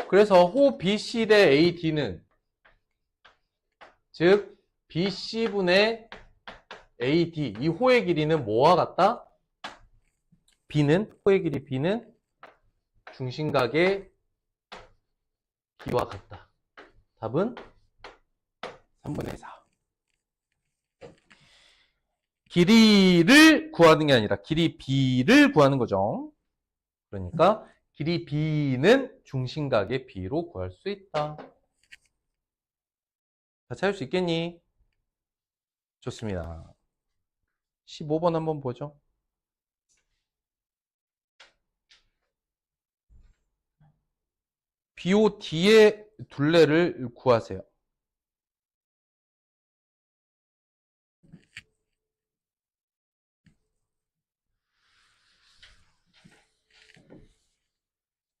그래서 호 BC 대 AD는 즉 BC분의 AD, 이 호의 길이는 뭐와 같다? 호의 길이 B는 중심각의 B와 같다. 답은 3분의 4. 길이를 구하는 게 아니라 길이 B를 구하는 거죠. 그러니까 길이 B는 중심각의 B로 구할 수 있다. 다 찾을 수 있겠니? 좋습니다. 15번 한번 보죠. BOD의 둘레를 구하세요.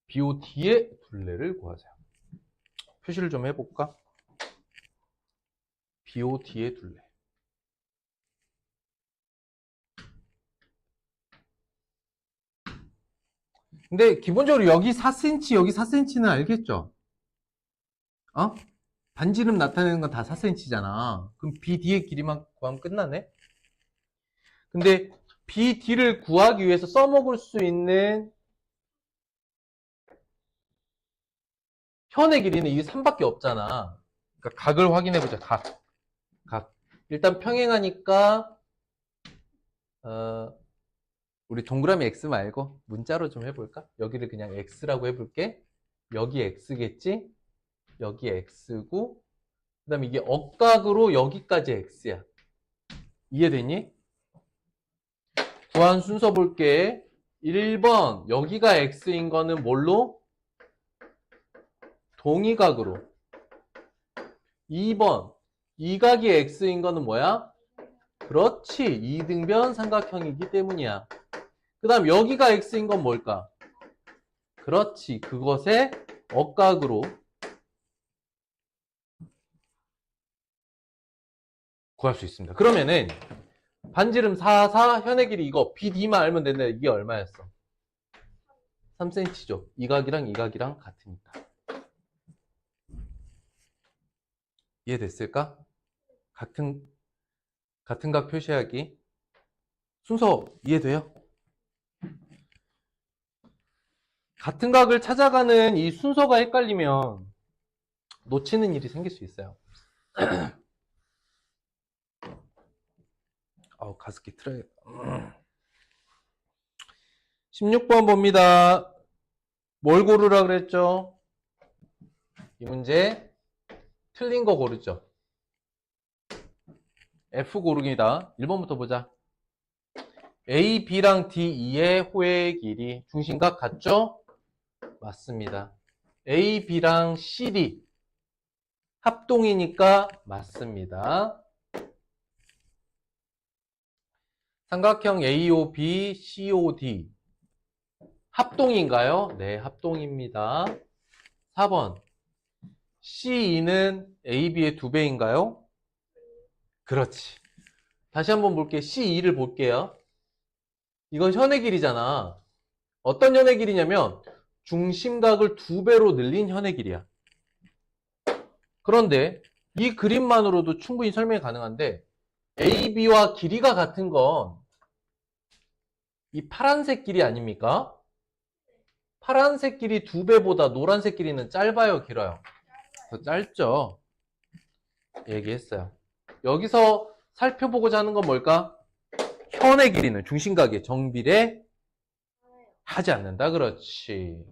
BOD의 둘레를 구하세요. 표시를 좀 해볼까? BOD의 둘레. 근데 기본적으로 여기 4cm, 여기 4cm는 알겠죠? 어? 반지름 나타내는 건 다 4cm잖아. 그럼 BD의 길이만 구하면 끝나네? 근데 BD를 구하기 위해서 써먹을 수 있는 현의 길이는 이 3밖에 없잖아. 그러니까 각을 확인해보자. 각. 일단 평행하니까 우리 동그라미 X 말고 문자로 좀 해볼까? 여기를 그냥 X라고 해볼게. 여기 X겠지? 여기 X고 그 다음에 이게 억각으로 여기까지 X야. 이해됐니? 구한 순서 볼게. 1번 여기가 X인 거는 뭘로? 동의각으로. 2번 이 각이 X인 거는 뭐야? 그렇지. 이등변 삼각형이기 때문이야. 그 다음 여기가 X인 건 뭘까? 그렇지. 그것의 억각으로 구할 수 있습니다. 그러면은 반지름 4, 4, 현의 길이 이거 BD만 알면 되는데 이게 얼마였어? 3cm죠. 이 각이랑 이 각이랑 같으니까. 이해됐을까? 같은 각 표시하기. 순서 이해돼요? 같은 각을 찾아가는 이 순서가 헷갈리면 놓치는 일이 생길 수 있어요. 가습기 틀어야겠다. 16번 봅니다. 뭘 고르라 그랬죠? 이 문제 틀린 거 고르죠. F 고르기다. 1번부터 보자. A, B랑 D, E의 호의 길이 중심각 같죠? 맞습니다. A, B랑 CD 합동이니까 맞습니다. 삼각형 AOB, COD 합동인가요? 네, 합동입니다. 4번 CE는 AB의 2배인가요? 그렇지. 다시 한번 볼게요. CE를 볼게요. 이건 현의 길이잖아. 어떤 현의 길이냐면 중심각을 2배로 늘린 현의 길이야. 그런데 이 그림만으로도 충분히 설명이 가능한데 AB와 길이가 같은 건 이 파란색 길이 아닙니까? 파란색 길이 2배보다 노란색 길이는 짧아요, 길어요? 더 짧죠? 얘기했어요. 여기서 살펴보고자 하는 건 뭘까? 현의 길이는 중심각의 정비례 하지 않는다. 그렇지.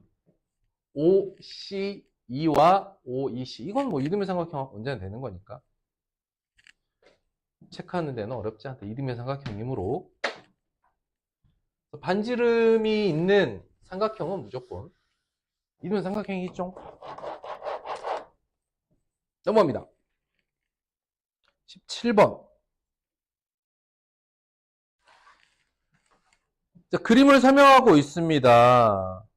OC2와 OEC. 이건 뭐 이등변 삼각형 언제나 되는 거니까. 체크하는 데는 어렵지 않다. 이등변 삼각형이므로. 반지름이 있는 삼각형은 무조건 이등변 삼각형이겠죠. 넘어갑니다. 17번. 자, 그림을 설명하고 있습니다.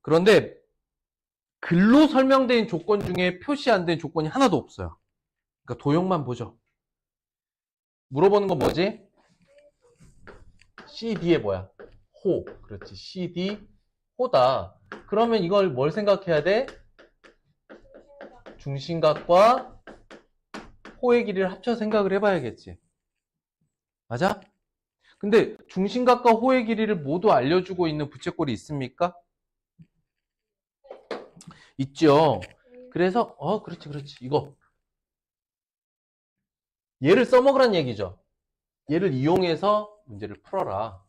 그런데 글로 설명된 조건 중에 표시 안 된 조건이 하나도 없어요. 그러니까 도형만 보죠. 물어보는 건 뭐지? CD에 뭐야? 호. 그렇지. CD, 호다. 그러면 이걸 뭘 생각해야 돼? 중심각과 호의 길이를 합쳐 생각을 해봐야겠지. 맞아? 근데 중심각과 호의 길이를 모두 알려주고 있는 부채꼴이 있습니까? 있죠. 그래서 그렇지. 이거 얘를 써먹으란 얘기죠. 얘를 이용해서 문제를 풀어라.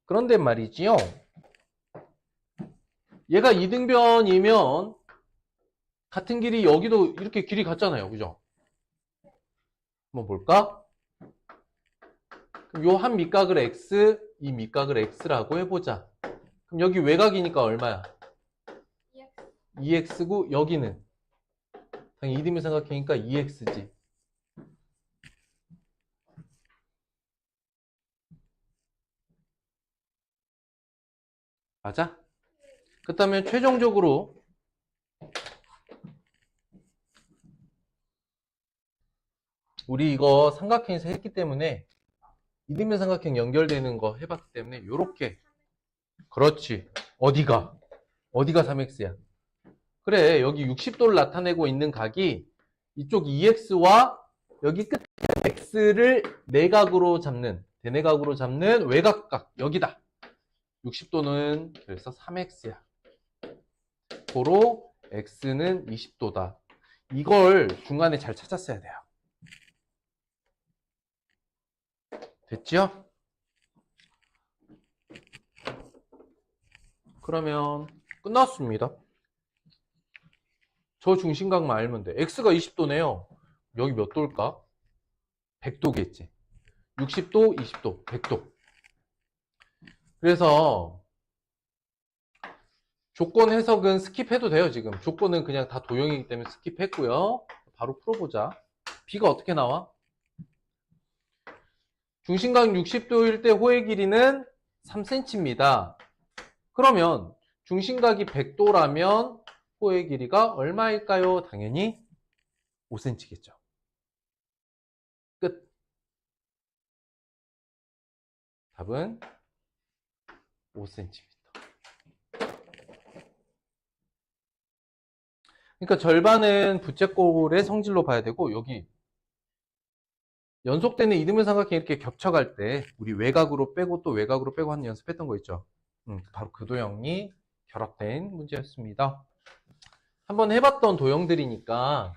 그런데 말이지요. 얘가 이등변이면 같은 길이 여기도 이렇게 길이 같잖아요. 그죠? 한번 볼까? 그럼 요 한 밑각을 x, 이 밑각을 x라고 해보자. 그럼 여기 외곽이니까 얼마야? 2x고 여기는 당연히 이등변 삼각형이니까 2x지. 맞아? 그렇다면 최종적으로 우리 이거 삼각형에서 했기 때문에 이등변 삼각형 연결되는 거 해봤기 때문에 요렇게 그렇지. 어디가 3x야? 그래, 여기 60도를 나타내고 있는 각이 이쪽 2x와 여기 끝에 x를 내각으로 잡는, 대내각으로 잡는 외곽각, 여기다. 60도는 그래서 3x야. 고로 x는 20도다. 이걸 중간에 잘 찾았어야 돼요. 됐죠? 그러면 끝났습니다. 저 중심각만 알면 돼. x가 20도네요. 여기 몇 도일까? 100도겠지. 60도, 20도, 100도. 그래서 조건 해석은 스킵해도 돼요. 지금 조건은 그냥 다 도형이기 때문에 스킵했고요. 바로 풀어보자. b가 어떻게 나와? 중심각 60도일 때 호의 길이는 3cm입니다. 그러면 중심각이 100도라면 호의 길이가 얼마일까요? 당연히 5cm겠죠. 끝. 답은 5cm. 그러니까 절반은 부채꼴의 성질로 봐야 되고, 여기 연속되는 이등변 삼각형이 이렇게 겹쳐갈 때 우리 외곽으로 빼고 또 외곽으로 빼고 하는 연습했던 거 있죠. 바로 그 도형이 결합된 문제였습니다. 한번 해봤던 도형들이니까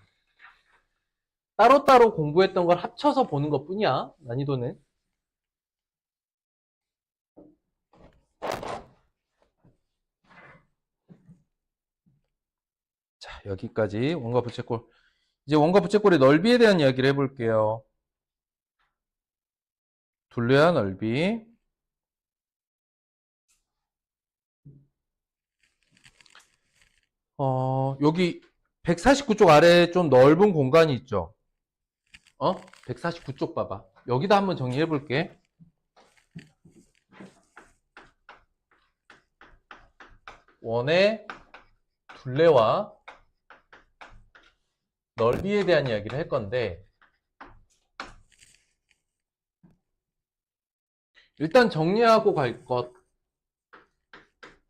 따로따로 공부했던 걸 합쳐서 보는 것 뿐이야. 난이도는. 자, 여기까지 원과 부채꼴. 이제 원과 부채꼴의 넓이에 대한 이야기를 해볼게요. 둘레와 넓이. 여기 149쪽 아래에 좀 넓은 공간이 있죠. 149쪽 봐봐. 여기다 한번 정리해 볼게. 원의 둘레와 넓이에 대한 이야기를 할 건데, 일단 정리하고 갈 것.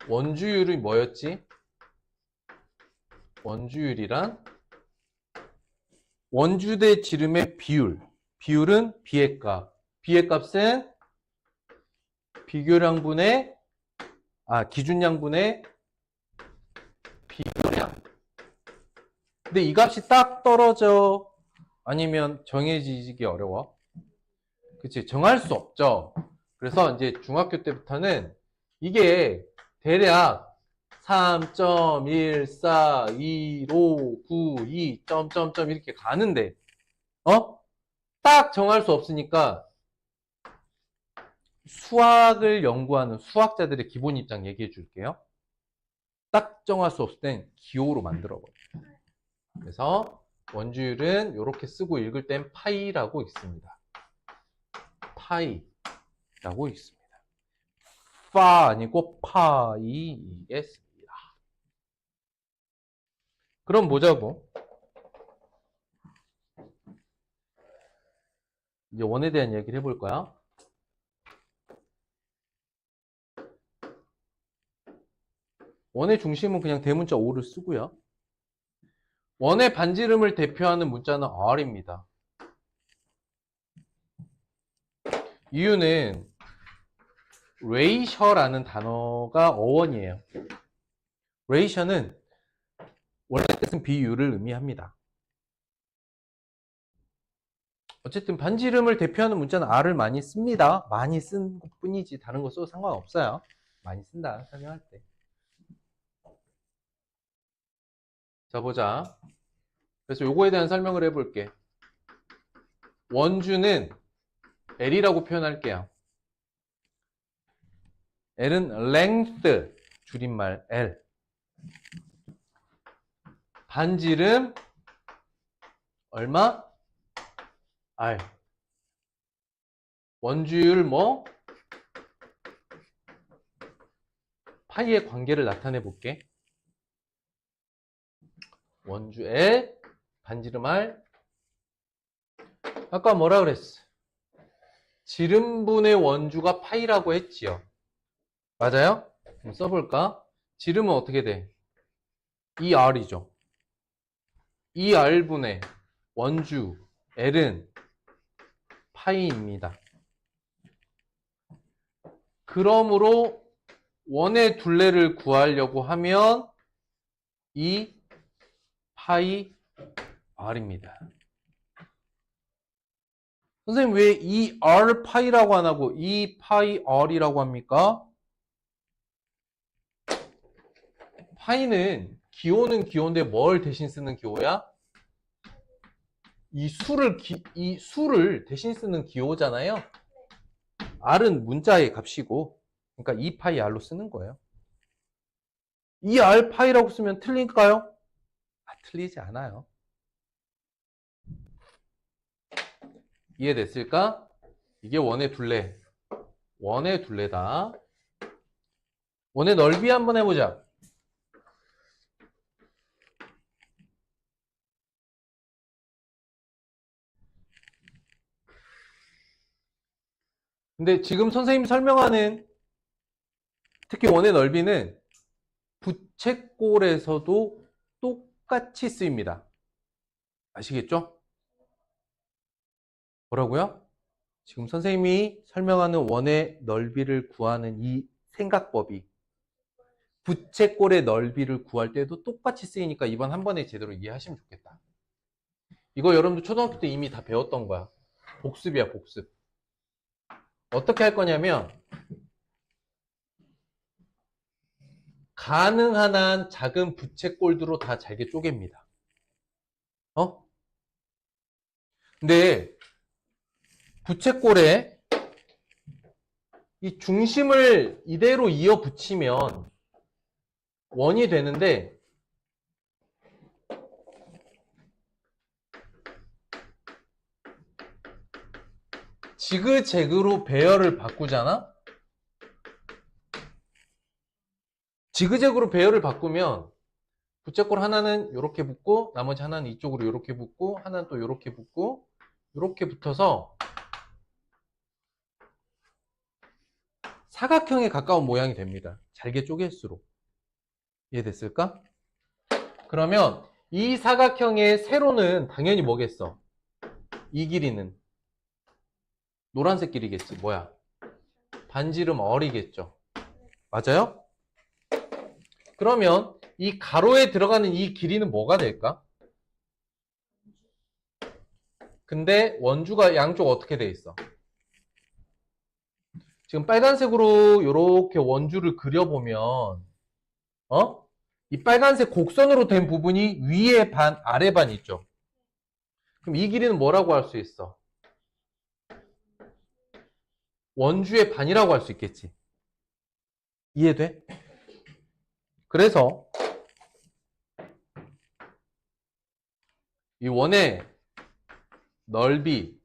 원주율이 뭐였지? 원주율이란 원주 대 지름의 비율. 비율은 B의 값. B의 값은 비교량분의 기준량분의 비교량. 근데 이 값이 딱 떨어져? 아니면 정해지기 어려워? 그치? 정할 수 없죠. 그래서 이제 중학교 때부터는 이게 대략 3.141592 점점점 이렇게 가는데 딱 정할 수 없으니까 수학을 연구하는 수학자들의 기본 입장 얘기해 줄게요. 딱 정할 수 없을 땐 기호로 만들어 버려요. 그래서 원주율은 이렇게 쓰고 읽을 땐 파이라고 있습니다. 파이라고 있습니다. 파 아니고 파이이겠습니다. 그럼 보자고. 이제 원에 대한 얘기를 해볼 거야. 원의 중심은 그냥 대문자 O를 쓰고요. 원의 반지름을 대표하는 문자는 R입니다. 이유는 레이셔라는 단어가 어원이에요. 레이셔는 원래 뜻은 비율을 의미합니다. 어쨌든 반지름을 대표하는 문자는 R을 많이 씁니다. 많이 쓴 뿐이지 다른 거 써도 상관없어요. 많이 쓴다 설명할 때. 자 보자. 그래서 요거에 대한 설명을 해볼게. 원주는 L이라고 표현할게요. L은 length 줄임말 L. 반지름 얼마? R. 원주율 뭐? 파이의 관계를 나타내 볼게. 원주 L, 반지름 R. 아까 뭐라 그랬어? 지름분의 원주가 파이라고 했지요. 맞아요? 그럼 써볼까? 지름은 어떻게 돼? 2R이죠. 2R분의 원주 L은 파이입니다. 그러므로 원의 둘레를 구하려고 하면 이 파이 R입니다. 선생님 왜 이 R 파이라고 안 하고 이 파이 R이라고 합니까? 파이는 기호는 기호인데 뭘 대신 쓰는 기호야? 이 수를 대신 쓰는 기호잖아요. R은 문자의 값이고, 그러니까 2파이 R로 쓰는 거예요. 이 R 파이라고 쓰면 틀릴까요? 틀리지 않아요. 이해됐을까? 이게 원의 둘레. 원의 둘레다. 원의 넓이 한번 해보자. 근데 지금 선생님이 설명하는 특히 원의 넓이는 부채꼴에서도 똑같이 쓰입니다. 아시겠죠? 뭐라고요? 지금 선생님이 설명하는 원의 넓이를 구하는 이 생각법이 부채꼴의 넓이를 구할 때도 똑같이 쓰이니까 이번 한 번에 제대로 이해하시면 좋겠다. 이거 여러분들 초등학교 때 이미 다 배웠던 거야. 복습이야, 복습. 어떻게 할 거냐면 가능한 한 작은 부채꼴들로 다 잘게 쪼갭니다. 근데 부채꼴에 이 중심을 이대로 이어 붙이면 원이 되는데 지그재그로 배열을 바꾸잖아? 지그재그로 배열을 바꾸면 부채꼴 하나는 이렇게 붙고 나머지 하나는 이쪽으로 이렇게 붙고 하나는 또 이렇게 붙고 이렇게 붙어서 사각형에 가까운 모양이 됩니다. 잘게 쪼갤수록. 이해됐을까? 그러면 이 사각형의 세로는 당연히 뭐겠어? 이 길이는 노란색 길이겠지. 뭐야? 반지름 R이겠죠. 맞아요? 그러면 이 가로에 들어가는 이 길이는 뭐가 될까? 근데 원주가 양쪽 어떻게 돼 있어? 지금 빨간색으로 이렇게 원주를 그려보면 이 빨간색 곡선으로 된 부분이 위에 반, 아래 반 있죠. 그럼 이 길이는 뭐라고 할 수 있어? 원주의 반이라고 할 수 있겠지. 이해돼? 그래서 이 원의 넓이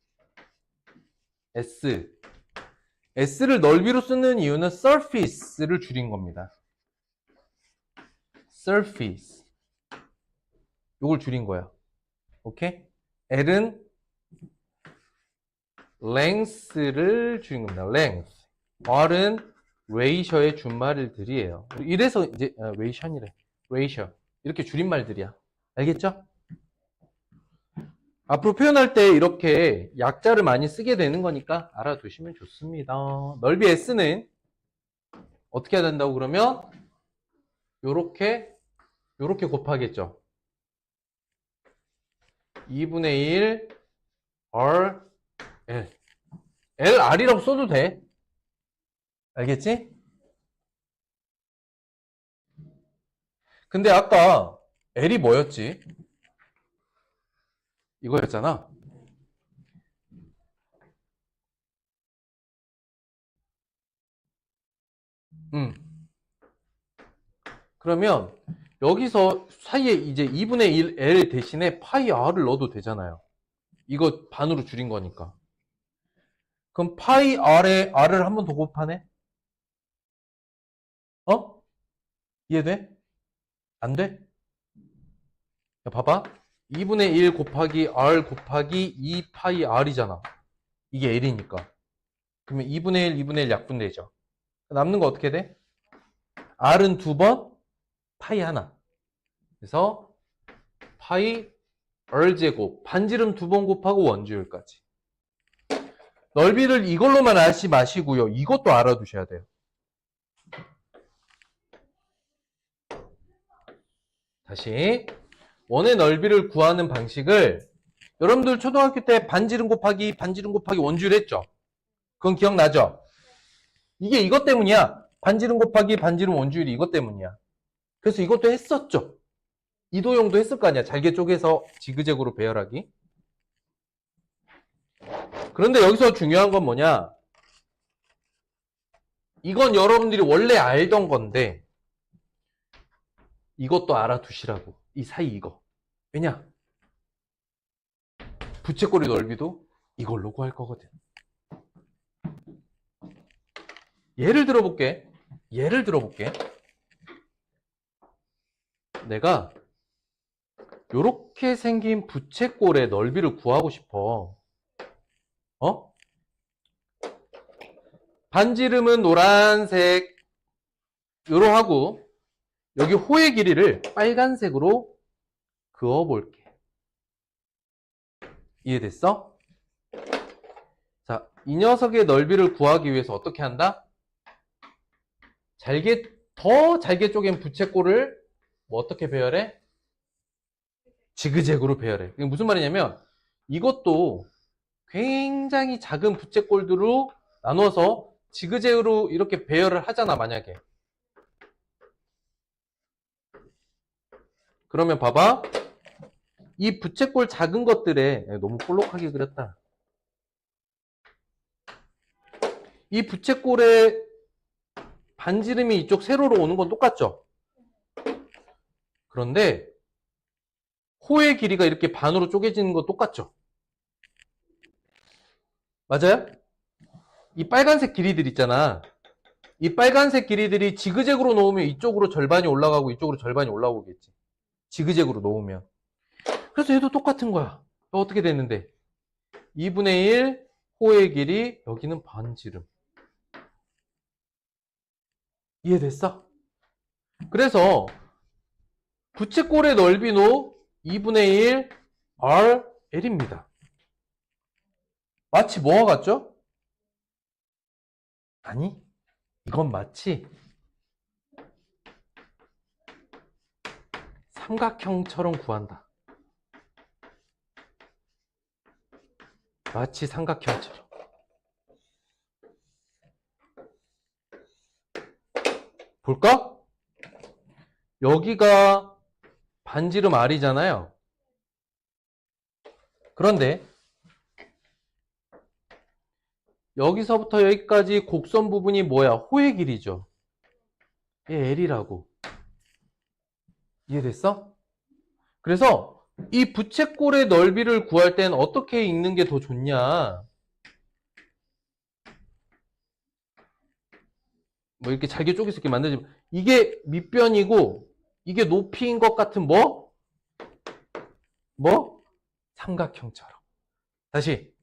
S를 넓이로 쓰는 이유는 surface를 줄인 겁니다. surface. 요걸 줄인 거야. 오케이? L은 length를 줄인 겁니다. length. R은 ratio의 준말들이에요. 이래서 이제 ratio이래. ratio. 이렇게 줄임말들이야. 알겠죠? 앞으로 표현할 때 이렇게 약자를 많이 쓰게 되는 거니까 알아두시면 좋습니다. 넓이 S는 어떻게 해야 된다고 그러면 요렇게 곱하겠죠. 2분의 1 R L L R이라고 써도 돼. 알겠지? 근데 아까 L이 뭐였지? 이거였잖아. 그러면 여기서 사이에 이제 2분의 1 L 대신에 파이 R을 넣어도 되잖아요. 이거 반으로 줄인 거니까. 그럼 파이 R에 R을 한 번 더 곱하네? 이해돼? 안 돼? 야, 봐봐. 2분의 1 곱하기 R 곱하기 2 파이 R이잖아. 이게 L이니까. 그러면 2분의 1, 2분의 1 약분되죠. 남는 거 어떻게 돼? R은 2번, 파이 하나. 그래서 파이 R제곱, 반지름 2번 곱하고 원주율까지. 넓이를 이걸로만 알지 마시고요. 이것도 알아두셔야 돼요. 다시 원의 넓이를 구하는 방식을 여러분들 초등학교 때 반지름 곱하기 원주율 했죠? 그건 기억나죠? 이게 이것 때문이야. 반지름 곱하기 반지름 원주율이 이것 때문이야. 그래서 이것도 했었죠. 이도형도 했을 거 아니야. 잘게 쪼개서 지그재그로 배열하기. 그런데 여기서 중요한 건 뭐냐? 이건 여러분들이 원래 알던 건데 이것도 알아두시라고. 이 사이 이거. 왜냐? 부채꼴의 넓이도 이걸로 구할 거거든. 예를 들어볼게. 내가 요렇게 생긴 부채꼴의 넓이를 구하고 싶어. 반지름은 노란색 요로 하고 여기 호의 길이를 빨간색으로 그어볼게. 이해됐어? 자, 이 녀석의 넓이를 구하기 위해서 어떻게 한다? 더 잘게 쪼갠 부채꼴을 뭐 어떻게 배열해? 지그재그로 배열해. 이게 무슨 말이냐면 이것도 굉장히 작은 부채꼴들로 나눠서 지그재그로 이렇게 배열을 하잖아, 만약에. 그러면 봐봐. 이 부채꼴 작은 것들에 너무 볼록하게 그렸다. 이 부채꼴의 반지름이 이쪽 세로로 오는 건 똑같죠? 그런데 호의 길이가 이렇게 반으로 쪼개지는 건 똑같죠? 맞아요? 이 빨간색 길이들 있잖아. 이 빨간색 길이들이 지그재그로 놓으면 이쪽으로 절반이 올라가고 이쪽으로 절반이 올라오겠지. 지그재그로 놓으면. 그래서 얘도 똑같은 거야. 어떻게 됐는데? 2분의 1 호의 길이, 여기는 반지름. 이해됐어? 그래서 부채꼴의 넓이도 2분의 1 RL입니다. 마치 뭐와 같죠? 아니, 이건 마치 삼각형처럼 구한다. 마치 삼각형처럼. 볼까? 여기가 반지름 R이잖아요. 그런데 여기서부터 여기까지 곡선 부분이 뭐야? 호의 길이죠. 얘 L이라고. 이해됐어? 그래서 이 부채꼴의 넓이를 구할 땐 어떻게 읽는 게 더 좋냐? 뭐 이렇게 잘게 쪼갤 수 있게 만들지. 이게 밑변이고 이게 높이인 것 같은 뭐? 삼각형처럼. 다시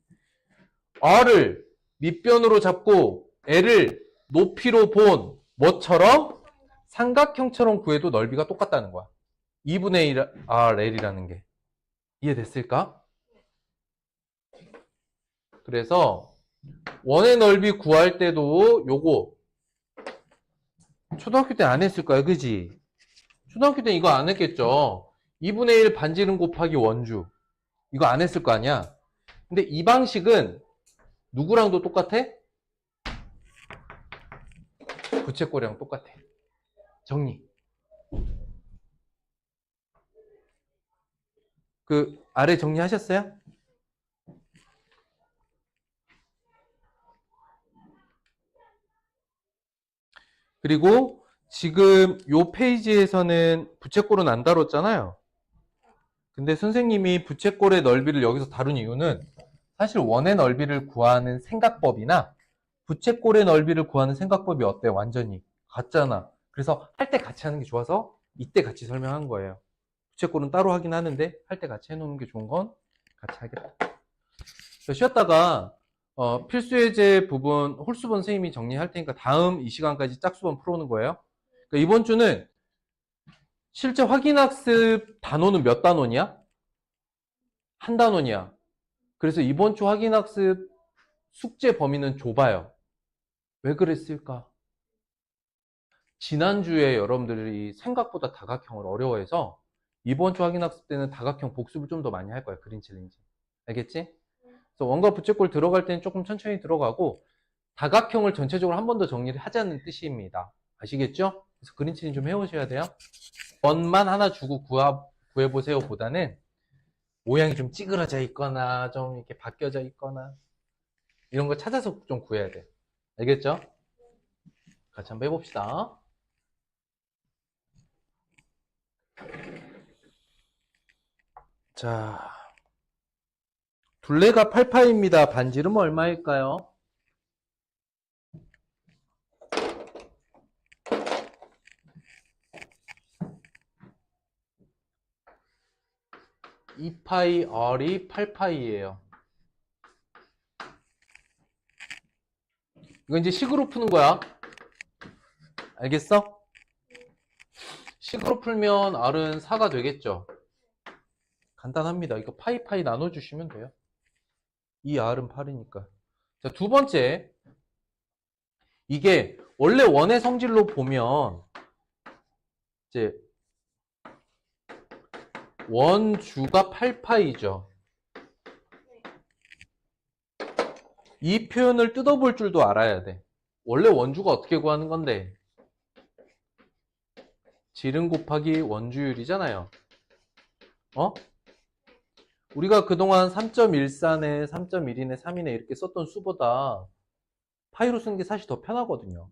R을 밑변으로 잡고 L을 높이로 본 뭐처럼? 삼각형처럼 구해도 넓이가 똑같다는 거야. 2분의 1 RL이라는 게. 이해됐을까? 그래서 원의 넓이 구할 때도 요거 초등학교 때 안 했을 거야. 그지? 초등학교 때 이거 안 했겠죠. 2분의 1 반지름 곱하기 원주. 이거 안 했을 거 아니야. 근데 이 방식은 누구랑도 똑같아? 부채꼴이랑 똑같아. 정리. 그 아래 정리하셨어요? 그리고 지금 요 페이지에서는 부채꼴은 안 다뤘잖아요. 근데 선생님이 부채꼴의 넓이를 여기서 다룬 이유는 사실 원의 넓이를 구하는 생각법이나 부채꼴의 넓이를 구하는 생각법이 어때? 완전히 같잖아. 그래서 할 때 같이 하는 게 좋아서 이때 같이 설명한 거예요. 부채꼴은 따로 하긴 하는데 할 때 같이 해놓는 게 좋은 건 같이 하겠다. 쉬었다가 필수예제 부분 홀수본 선생님이 정리할 테니까 다음 이 시간까지 짝수본 풀어오는 거예요. 그러니까 이번 주는 실제 확인학습 단원은 몇 단원이야? 한 단원이야. 그래서 이번 주 확인학습 숙제 범위는 좁아요. 왜 그랬을까? 지난주에 여러분들이 생각보다 다각형을 어려워해서 이번 주 확인학습 때는 다각형 복습을 좀 더 많이 할 거야. 그린 챌린지. 알겠지? 그래서 원과 부채꼴 들어갈 때는 조금 천천히 들어가고 다각형을 전체적으로 한 번 더 정리를 하자는 뜻입니다. 아시겠죠? 그래서 그린 챌린지 좀 해오셔야 돼요. 원만 하나 주고 구해보세요 보다는 모양이 좀 찌그러져 있거나 좀 이렇게 바뀌어져 있거나 이런 거 찾아서 좀 구해야 돼. 알겠죠? 같이 한번 해봅시다. 자, 둘레가 8파입니다. 반지름 얼마일까요? 이 파이 R이 8파이예요. 이거 이제 식으로 푸는 거야. 알겠어? 식으로 풀면 R은 4가 되겠죠. 간단합니다. 이거 파이 나눠주시면 돼요. 이 R은 8이니까. 자, 두 번째. 이게 원래 원의 성질로 보면 이제 원주가 8파이죠. 이 표현을 뜯어볼 줄도 알아야 돼. 원래 원주가 어떻게 구하는 건데? 지름 곱하기 원주율이잖아요. 우리가 그동안 3.14네, 3.1이네, 3이네 이렇게 썼던 수보다 파이로 쓰는 게 사실 더 편하거든요.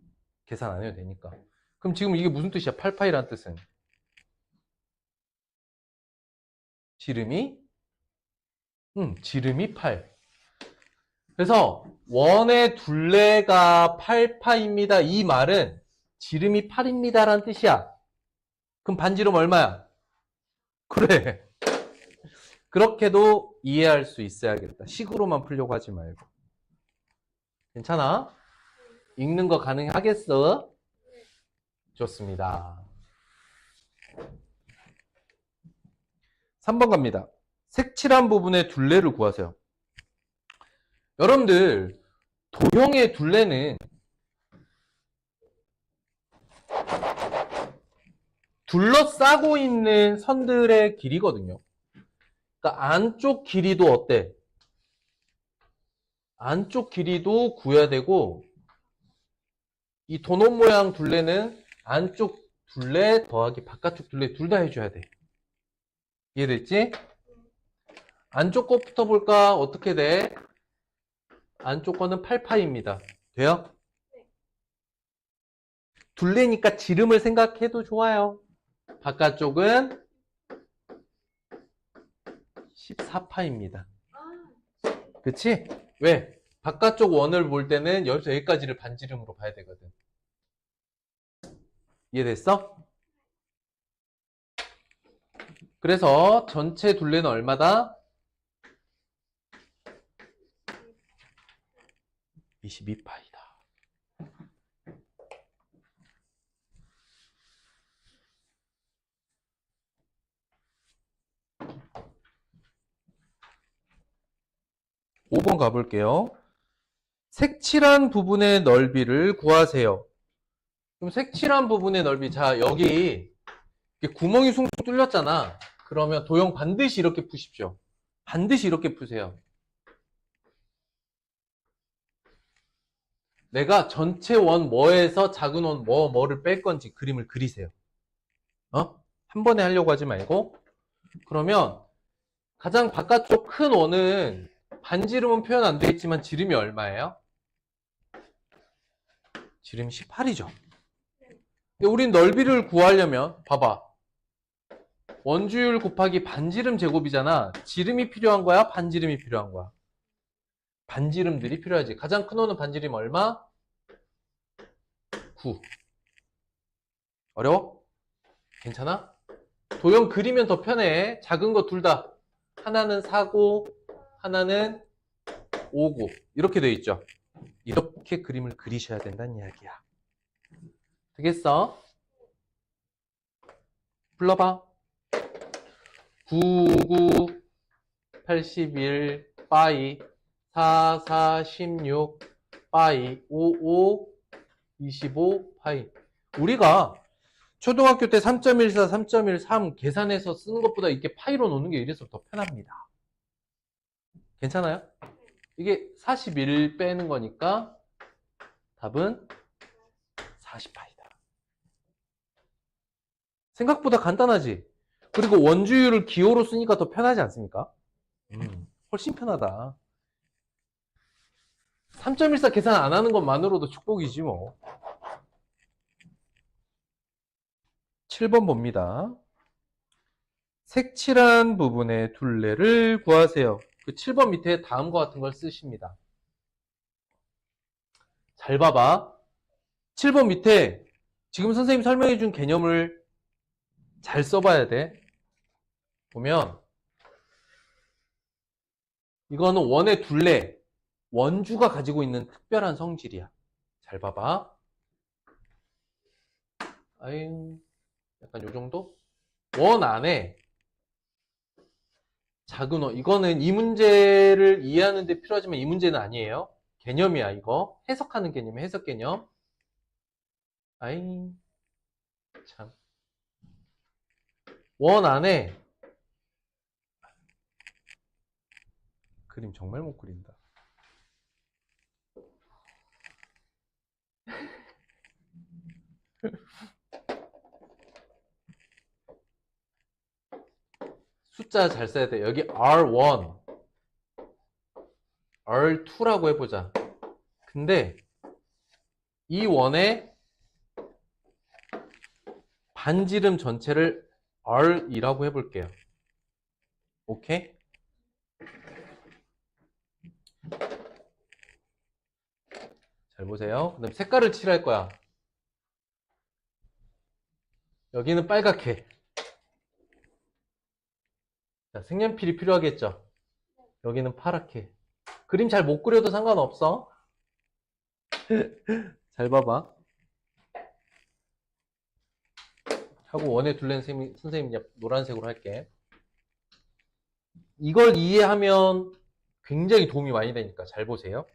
계산 안 해도 되니까. 그럼 지금 이게 무슨 뜻이야? 8파이란 뜻은? 지름이 8. 그래서 원의 둘레가 8파입니다. 이 말은 지름이 8입니다 라는 뜻이야. 그럼 반지름 얼마야? 그래. 그렇게도 이해할 수 있어야겠다. 식으로만 풀려고 하지 말고. 괜찮아? 읽는 거 가능하겠어? 좋습니다. 3번 갑니다. 색칠한 부분의 둘레를 구하세요. 여러분들 도형의 둘레는 둘러싸고 있는 선들의 길이거든요. 그러니까 안쪽 길이도 어때? 안쪽 길이도 구해야 되고, 이 도넛 모양 둘레는 안쪽 둘레 더하기 바깥쪽 둘레 둘 다 해줘야 돼. 이해됐지? 안쪽 거부터 볼까? 어떻게 돼? 안쪽 거는 8파입니다. 돼요? 둘레니까 지름을 생각해도 좋아요. 바깥쪽은 14파입니다. 그치? 왜? 바깥쪽 원을 볼 때는 여기서 여기까지를 반지름으로 봐야 되거든. 이해됐어? 그래서 전체 둘레는 얼마다? 22파이다. (5번) 가볼게요. 색칠한 부분의 넓이를 구하세요. 그럼 색칠한 부분의 넓이, 자, 여기 이렇게 구멍이 숭숭 뚫렸잖아. 그러면 도형 반드시 이렇게 푸십시오. 반드시 이렇게 푸세요. 내가 전체 원 뭐에서 작은 원 뭐를 뺄 건지 그림을 그리세요. 한 번에 하려고 하지 말고. 그러면 가장 바깥쪽 큰 원은 반지름은 표현 안 되어 있지만 지름이 얼마예요? 지름이 18이죠. 근데 우린 넓이를 구하려면 봐봐. 원주율 곱하기 반지름 제곱이잖아. 지름이 필요한 거야? 반지름이 필요한 거야? 반지름들이 필요하지. 가장 큰 원은 반지름 얼마? 9. 어려워? 괜찮아? 도형 그리면 더 편해. 작은 거 둘 다. 하나는 4고 하나는 5고 이렇게 돼 있죠. 이렇게 그림을 그리셔야 된다는 이야기야. 되겠어? 불러봐. 9, 9, 81, 파이, 4, 4, 16, 파이, 5, 5, 25, 파이. 우리가 초등학교 때 3.14, 3.13 계산해서 쓰는 것보다 이렇게 파이로 놓는 게 이래서 더 편합니다. 괜찮아요? 이게 41 빼는 거니까 답은 40파이다. 생각보다 간단하지? 그리고 원주율을 기호로 쓰니까 더 편하지 않습니까? 훨씬 편하다. 3.14 계산 안 하는 것만으로도 축복이지 뭐. 7번 봅니다. 색칠한 부분의 둘레를 구하세요. 그 7번 밑에 다음과 같은 걸 쓰십니다. 잘 봐봐. 7번 밑에 지금 선생님이 설명해 준 개념을 잘 써봐야 돼. 보면 이거는 원의 둘레, 원주가 가지고 있는 특별한 성질이야. 잘 봐봐. 아유, 약간 요 정도? 원 안에 작은 원, 이거는 이 문제를 이해하는 데 필요하지만 이 문제는 아니에요. 개념이야, 이거. 해석하는 개념이야, 해석 개념. 아이, 참. 원 안에 그림 정말 못 그린다. 숫자 잘 써야 돼. 여기 R1, R2라고 해보자. 근데 이 원의 반지름 전체를 R2라고 해볼게요. 오케이? 잘 보세요. 그 다음 색깔을 칠할 거야. 여기는 빨갛게. 자, 색연필이 필요하겠죠? 여기는 파랗게. 그림 잘 못 그려도 상관없어. 잘 봐봐. 하고 원의 둘레는 선생님이 노란색으로 할게. 이걸 이해하면 굉장히 도움이 많이 되니까 잘 보세요.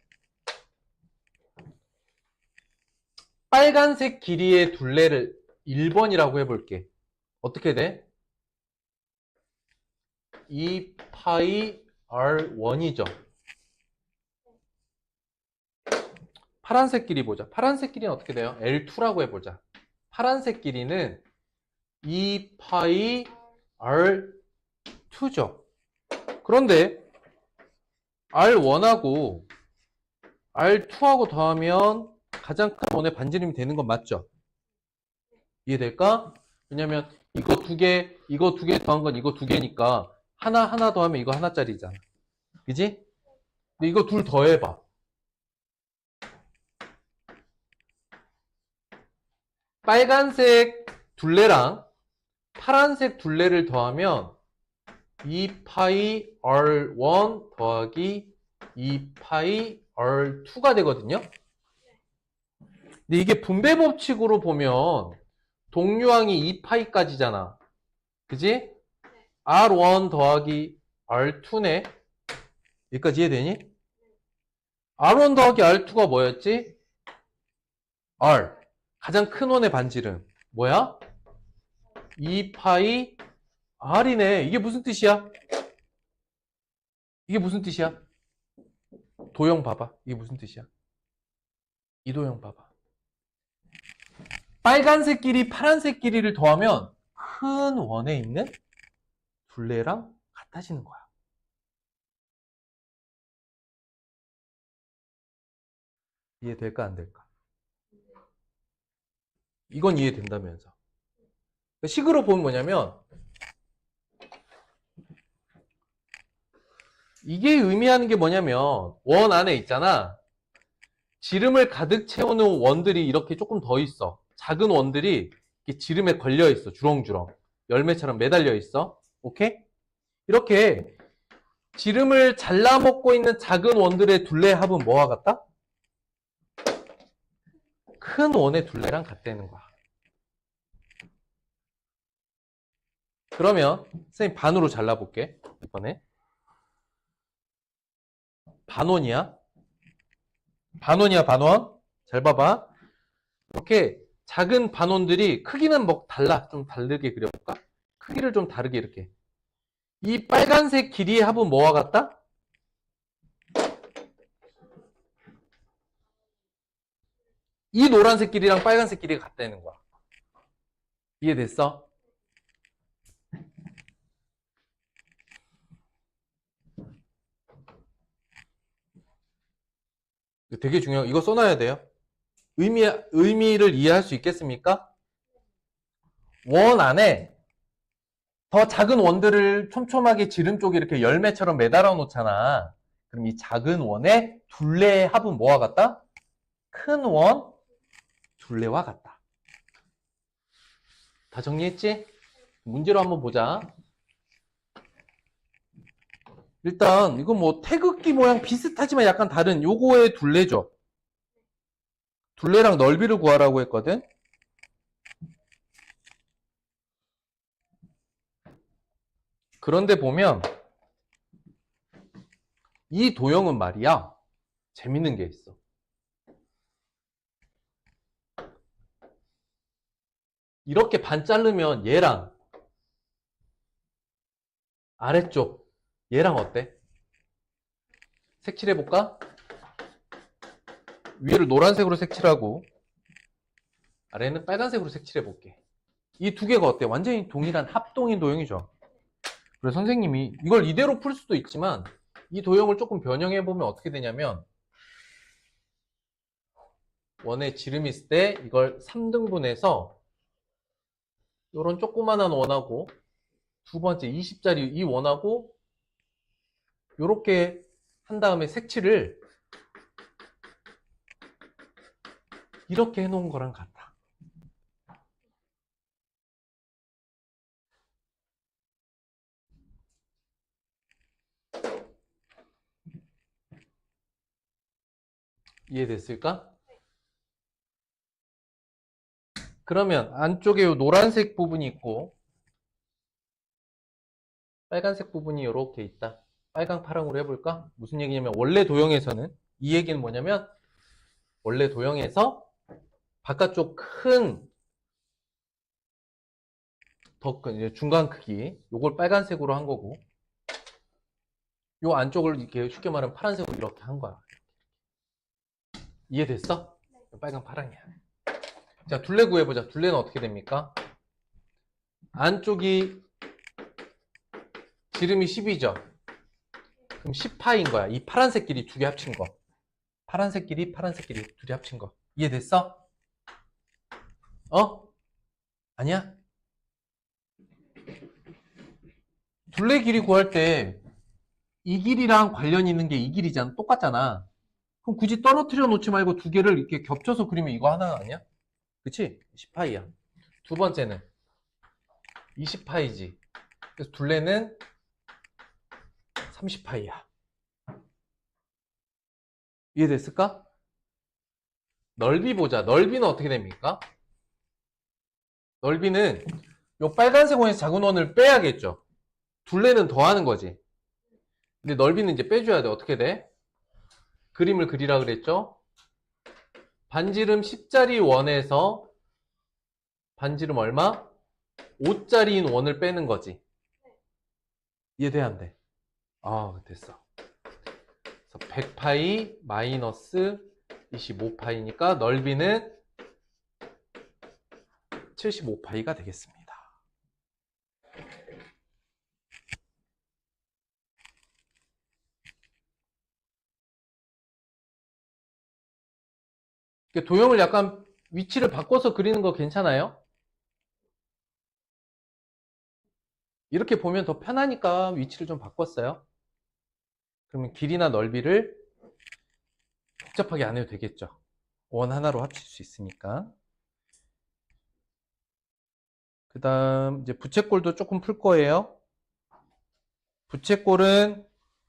빨간색 길이의 둘레를 1번이라고 해볼게. 어떻게 돼? 2파이 R1이죠. 파란색 길이 보자. 파란색 길이는 어떻게 돼요? L2라고 해보자. 파란색 길이는 2파이 R2죠. 그런데 R1하고 R2하고 더하면 가장 큰 원의 반지름이 되는 건 맞죠? 이해될까? 왜냐면 이거 두 개 더한 건 이거 두 개니까 하나 더하면 이거 하나짜리잖아. 그지? 근데 이거 둘 더해봐. 빨간색 둘레랑 파란색 둘레를 더하면 2파이 R1 더하기 2파이 R2가 되거든요. 근데 이게 분배 법칙으로 보면 동류항이 2파이까지잖아. 그지? R1 더하기 R2네. 여기까지 이해되니? R1 더하기 R2가 뭐였지? R. 가장 큰 원의 반지름. 뭐야? 2파이 R이네. 이게 무슨 뜻이야? 이게 무슨 뜻이야? 도형 봐봐. 이게 무슨 뜻이야? 이 도형 봐봐. 빨간색 길이, 파란색 길이를 더하면 큰 원에 있는 둘레랑 같아지는 거야. 이해될까, 안 될까? 이건 이해된다면서. 식으로 보면 뭐냐면, 이게 의미하는 게 뭐냐면, 원 안에 있잖아. 지름을 가득 채우는 원들이 이렇게 조금 더 있어. 작은 원들이 이렇게 지름에 걸려 있어. 주렁주렁. 열매처럼 매달려 있어. 오케이? 이렇게 지름을 잘라먹고 있는 작은 원들의 둘레의 합은 뭐와 같다? 큰 원의 둘레랑 같다는 거야. 그러면 선생님 반으로 잘라볼게. 이번에 반원이야. 반원이야, 반원. 잘 봐봐. 이렇게 작은 반원들이 크기는 뭐 달라. 좀 다르게 그려볼까? 크기를 좀 다르게 이렇게. 이 빨간색 길이의 합은 뭐와 같다? 이 노란색 길이랑 빨간색 길이가 같다는 거야. 이해됐어? 되게 중요한 이거 써놔야 돼요. 의미를 이해할 수 있겠습니까? 원 안에 더 작은 원들을 촘촘하게 지름 쪽에 이렇게 열매처럼 매달아 놓잖아. 그럼 이 작은 원의 둘레의 합은 뭐와 같다? 큰 원 둘레와 같다. 다 정리했지? 문제로 한번 보자. 일단 이건 뭐 태극기 모양 비슷하지만 약간 다른 요거의 둘레죠. 둘레랑 넓이를 구하라고 했거든. 그런데 보면 이 도형은 말이야 재밌는 게 있어. 이렇게 반 자르면 얘랑 아래쪽 얘랑 어때? 색칠해볼까? 위를 노란색으로 색칠하고 아래는 빨간색으로 색칠해볼게. 이 두 개가 어때? 완전히 동일한 합동인 도형이죠. 그래서 선생님이 이걸 이대로 풀 수도 있지만 이 도형을 조금 변형해보면 어떻게 되냐면 원의 지름이 있을 때 이걸 3등분해서 이런 조그만한 원하고 두 번째 20짜리 이 원하고 이렇게 한 다음에 색칠을 이렇게 해놓은 거랑 같아. 이해됐을까? 그러면 안쪽에 이 노란색 부분이 있고 빨간색 부분이 이렇게 있다. 빨강 파랑으로 해볼까? 무슨 얘기냐면 원래 도형에서는 이 얘기는 뭐냐면 원래 도형에서 바깥쪽 큰 더 큰, 이제 중간 크기. 요걸 빨간색으로 한 거고. 요 안쪽을 이렇게 쉽게 말하면 파란색으로 이렇게 한 거야. 이해됐어? 빨강, 파랑이야. 자, 둘레 구해보자. 둘레는 어떻게 됩니까? 안쪽이 지름이 10이죠? 그럼 10파인 거야. 이 파란색 길이 두 개 합친 거. 파란색 길이, 파란색 길이 둘이 합친 거. 이해됐어? 어? 아니야? 둘레 길이 구할 때 이 길이랑 관련 있는 게 이 길이잖아. 똑같잖아. 그럼 굳이 떨어뜨려 놓지 말고 두 개를 이렇게 겹쳐서 그리면 이거 하나 아니야? 그치? 10파이야. 두 번째는 20파이지. 그래서 둘레는 30파이야. 이해됐을까? 넓이 보자. 넓이는 어떻게 됩니까? 넓이는 요 빨간색 원에서 작은 원을 빼야겠죠. 둘레는 더하는 거지. 근데 넓이는 이제 빼줘야 돼. 어떻게 돼? 그림을 그리라 그랬죠? 반지름 10짜리 원에서 반지름 얼마? 5짜리인 원을 빼는 거지. 이해돼, 안 돼? 아, 됐어. 그래서 100파이 마이너스 25파이니까 넓이는 75파이가 되겠습니다. 도형을 약간 위치를 바꿔서 그리는 거 괜찮아요? 이렇게 보면 더 편하니까 위치를 좀 바꿨어요. 그러면 길이나 넓이를 복잡하게 안 해도 되겠죠. 원 하나로 합칠 수 있으니까. 그 다음 이제 부채꼴도 조금 풀 거예요. 부채꼴은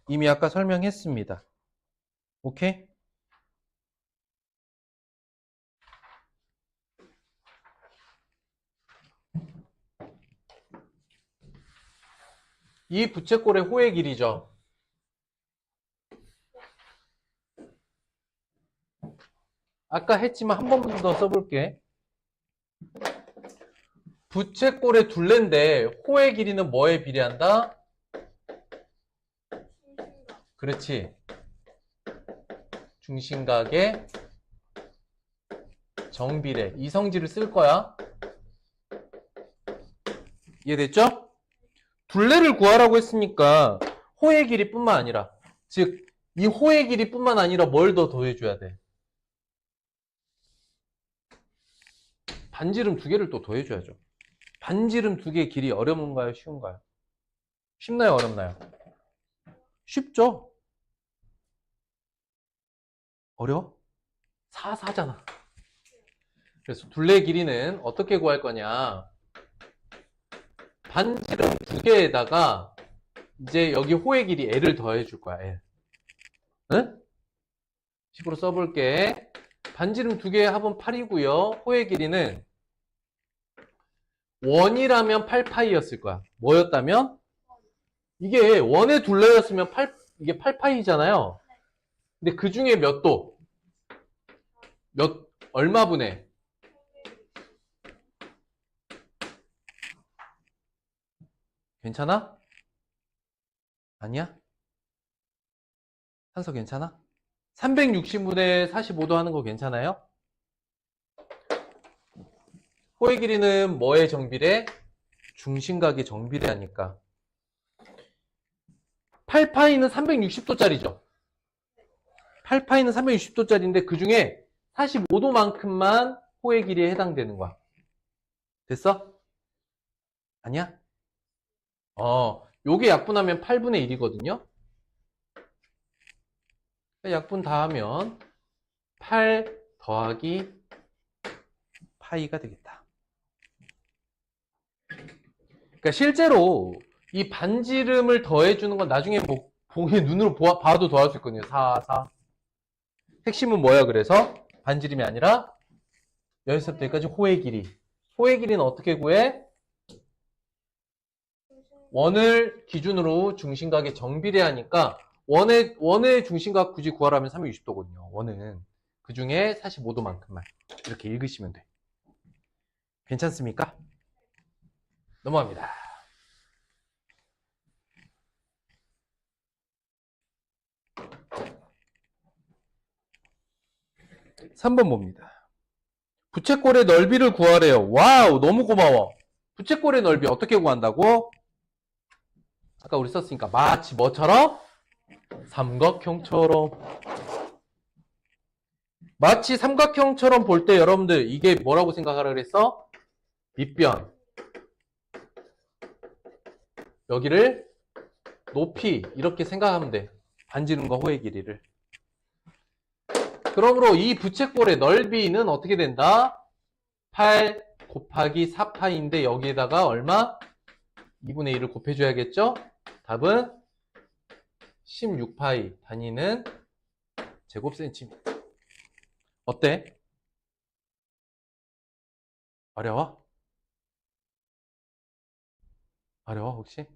이미 아까 설명했습니다. 오케이? 이 부채꼴의 호의 길이죠. 아까 했지만 한 번 더 써볼게. 부채꼴의 둘레인데 호의 길이는 뭐에 비례한다? 그렇지. 중심각의 정비례. 이성질을 쓸 거야. 이해됐죠? 둘레를 구하라고 했으니까 호의 길이뿐만 아니라, 즉 이 호의 길이뿐만 아니라 뭘 더 더해줘야 돼? 반지름 두 개를 또 더해줘야죠. 반지름 두 개의 길이 어려운가요? 쉬운가요? 쉽나요? 어렵나요? 쉽죠? 어려워? 사잖아. 그래서 둘레 길이는 어떻게 구할 거냐? 반지름 두 개에다가 이제 여기 호의 길이 L을 더해줄 거야. L. 응? 식으로 써볼게. 반지름 두 개의 합은 8이고요. 호의 길이는 원이라면 8파이였을 거야. 뭐였다면? 이게 원의 둘레였으면 이게 8파이잖아요. 근데 그 중에 몇 도? 얼마분의? 괜찮아? 아니야? 산소 괜찮아? 360분의 45도 하는 거 괜찮아요? 호의 길이는 뭐의 정비례? 중심각의 정비례하니까. 8파이는 360도짜리죠. 8파이는 360도짜리인데 그 중에 45도만큼만 호의 길이에 해당되는 거야. 됐어? 아니야? 요게 약분하면 8분의 1이거든요. 약분 다 하면 8 더하기 파이가 되겠다. 그러니까 실제로 이 반지름을 더해주는 건 나중에 보기 눈으로 봐도 더할 수 있거든요. 4. 핵심은 뭐야? 그래서 반지름이 아니라 여기서부터 여기까지 호의 길이. 호의 길이는 어떻게 구해? 원을 기준으로 중심각의 정비례하니까 원의 중심각 굳이 구하라면 360도거든요. 원은 그 중에 45도만큼만 이렇게 읽으시면 돼. 괜찮습니까? 넘어갑니다. 삼 번 봅니다. 부채꼴의 넓이를 구하래요. 와우, 너무 고마워. 부채꼴의 넓이 어떻게 구한다고? 아까 우리 썼으니까 마치 뭐처럼? 삼각형처럼. 마치 삼각형처럼 볼 때 여러분들 이게 뭐라고 생각하라 그랬어? 밑변. 여기를 높이 이렇게 생각하면 돼. 반지름과 호의 길이를. 그러므로 이 부채꼴의 넓이는 어떻게 된다? 8 곱하기 4파인데 여기에다가 얼마? 2분의 1을 곱해줘야겠죠? 답은 16파이 단위는 제곱센티미터. 어때? 어려워? 어려워 혹시?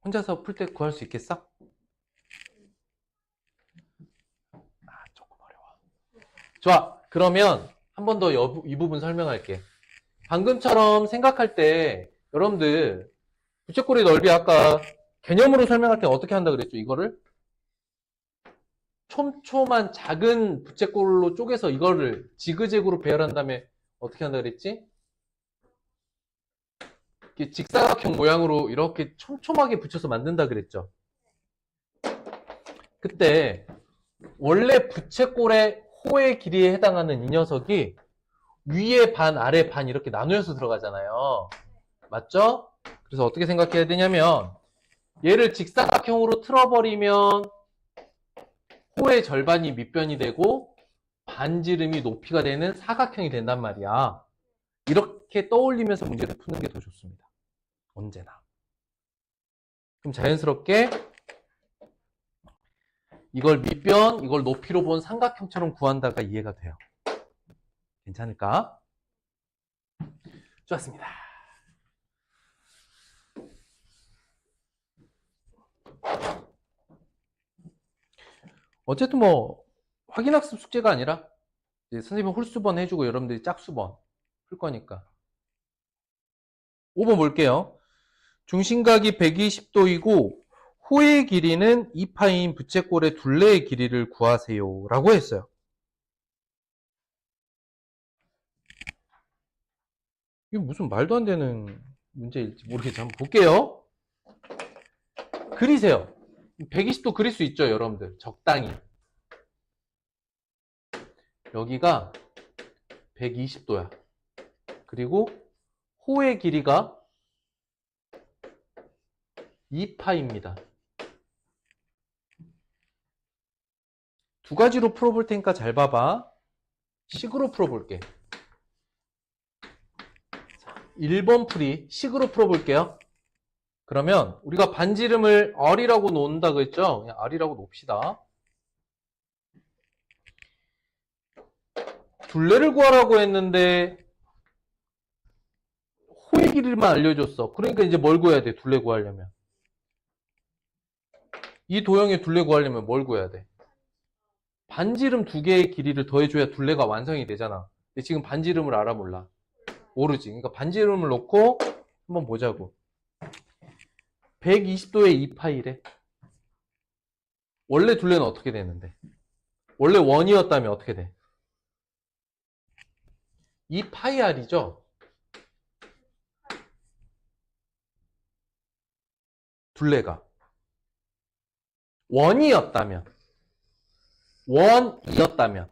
혼자서 풀 때 구할 수 있겠어? 조금 어려워. 좋아. 그러면 한 번 더 이 부분 설명할게. 방금처럼 생각할 때 여러분들 부채꼴의 넓이 아까 개념으로 설명할 때 어떻게 한다 그랬죠? 이거를 촘촘한 작은 부채꼴로 쪼개서 이거를 지그재그로 배열한 다음에 어떻게 한다 그랬지? 이렇게 직사각형 모양으로 이렇게 촘촘하게 붙여서 만든다 그랬죠? 그때 원래 부채꼴의 호의 길이에 해당하는 이 녀석이 위에 반, 아래 반 이렇게 나누어서 들어가잖아요. 맞죠? 그래서 어떻게 생각해야 되냐면 얘를 직사각형으로 틀어버리면 호의 절반이 밑변이 되고 반지름이 높이가 되는 사각형이 된단 말이야. 이렇게 떠올리면서 문제를 푸는 게 더 좋습니다. 언제나. 그럼 자연스럽게 이걸 밑변, 이걸 높이로 본 삼각형처럼 구한다가 이해가 돼요. 괜찮을까? 좋았습니다. 어쨌든 뭐 확인학습 숙제가 아니라 이제 선생님이 홀수번 해주고 여러분들이 짝수번 풀 거니까. 5번 볼게요. 중심각이 120도이고 호의 길이는 2파인 부채꼴의 둘레의 길이를 구하세요 라고 했어요. 이게 무슨 말도 안 되는 문제일지 모르겠지만 한번 볼게요. 그리세요. 120도 그릴 수 있죠, 여러분들. 적당히. 여기가 120도야. 그리고 호의 길이가 2파입니다. 두 가지로 풀어볼 테니까 잘 봐봐. 식으로 풀어볼게. 1번 풀이 식으로 풀어볼게요. 그러면 우리가 반지름을 R이라고 놓는다고 했죠? 그냥 R이라고 놓읍시다. 둘레를 구하라고 했는데 호의 길이만 알려줬어. 그러니까 이제 뭘 구해야 돼? 둘레 구하려면. 이 도형의 둘레 구하려면 뭘 구해야 돼? 반지름 두 개의 길이를 더해줘야 둘레가 완성이 되잖아. 근데 지금 반지름을 알아 몰라? 모르지. 그러니까 반지름을 놓고 한번 보자고. 120도에 2파이래. 원래 둘레는 어떻게 되는데? 원래 원이었다면 어떻게 돼? 2파이 R이죠? 둘레가. 원이었다면. 원이었다면.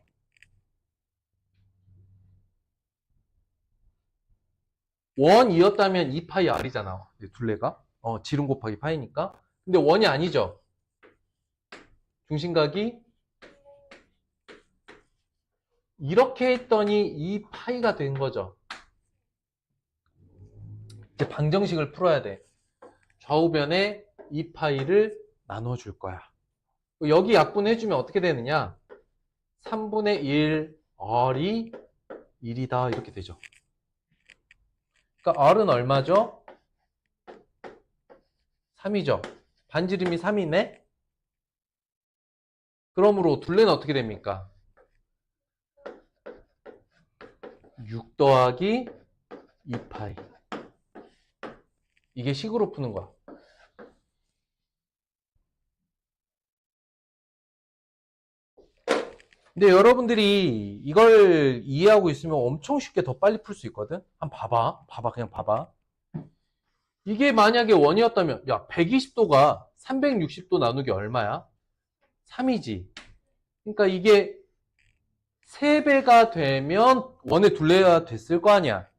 원이었다면 2파이 R이잖아. 둘레가. 지름 곱하기 파이니까. 근데 원이 아니죠. 중심각이 이렇게 했더니 2파이가 된 거죠. 이제 방정식을 풀어야 돼. 좌우변에 2파이를 나눠줄 거야. 여기 약분해주면 어떻게 되느냐? 3분의 1 R이 1이다 이렇게 되죠. 그러니까 R은 얼마죠? 3이죠. 반지름이 3이네? 그러므로 둘레는 어떻게 됩니까? 6 더하기 2파이. 이게 식으로 푸는 거야. 근데 여러분들이 이걸 이해하고 있으면 엄청 쉽게 더 빨리 풀 수 있거든? 한번 봐봐. 그냥 봐봐. 이게 만약에 원이었다면, 야, 120도가 360도 나누기 얼마야? 3이지. 그러니까 이게 3배가 되면 원의 둘레가 됐을 거 아니야.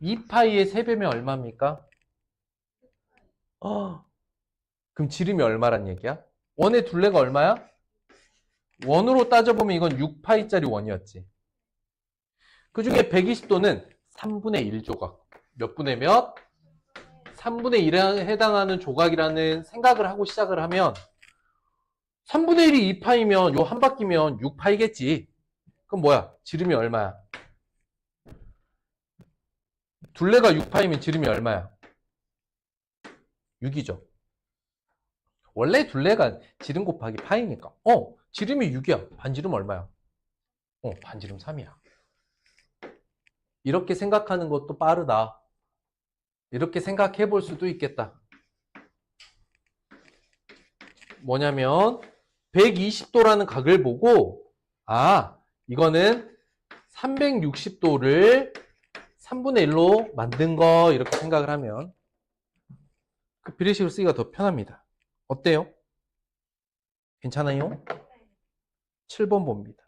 2파이의 3배면 얼마입니까? 그럼 지름이 얼마란 얘기야? 원의 둘레가 얼마야? 원으로 따져보면 이건 6파이짜리 원이었지. 그 중에 120도는 3분의 1조각. 몇 분의 몇? 3분의 1에 해당하는 조각이라는 생각을 하고 시작을 하면 3분의 1이 2파이면 요 한 바퀴면 6파이겠지. 그럼 뭐야? 지름이 얼마야? 둘레가 6파이면 지름이 얼마야? 6이죠. 원래 둘레가 지름 곱하기 파이니까. 지름이 6이야. 반지름 얼마야? 반지름 3이야. 이렇게 생각하는 것도 빠르다. 이렇게 생각해 볼 수도 있겠다. 뭐냐면 120도라는 각을 보고 이거는 360도를 3분의 1로 만든 거 이렇게 생각을 하면 그 비례식을 쓰기가 더 편합니다. 어때요? 괜찮아요? 7번 봅니다.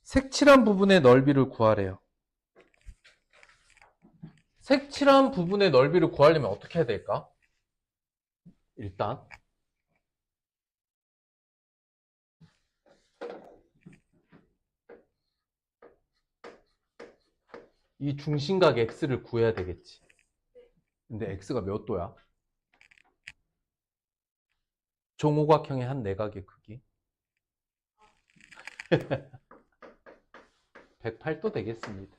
색칠한 부분의 넓이를 구하래요. 색칠한 부분의 넓이를 구하려면 어떻게 해야 될까? 일단 이 중심각 x를 구해야 되겠지. 근데 x가 몇 도야? 종오각형의 한 내각의 크기 108도 되겠습니다.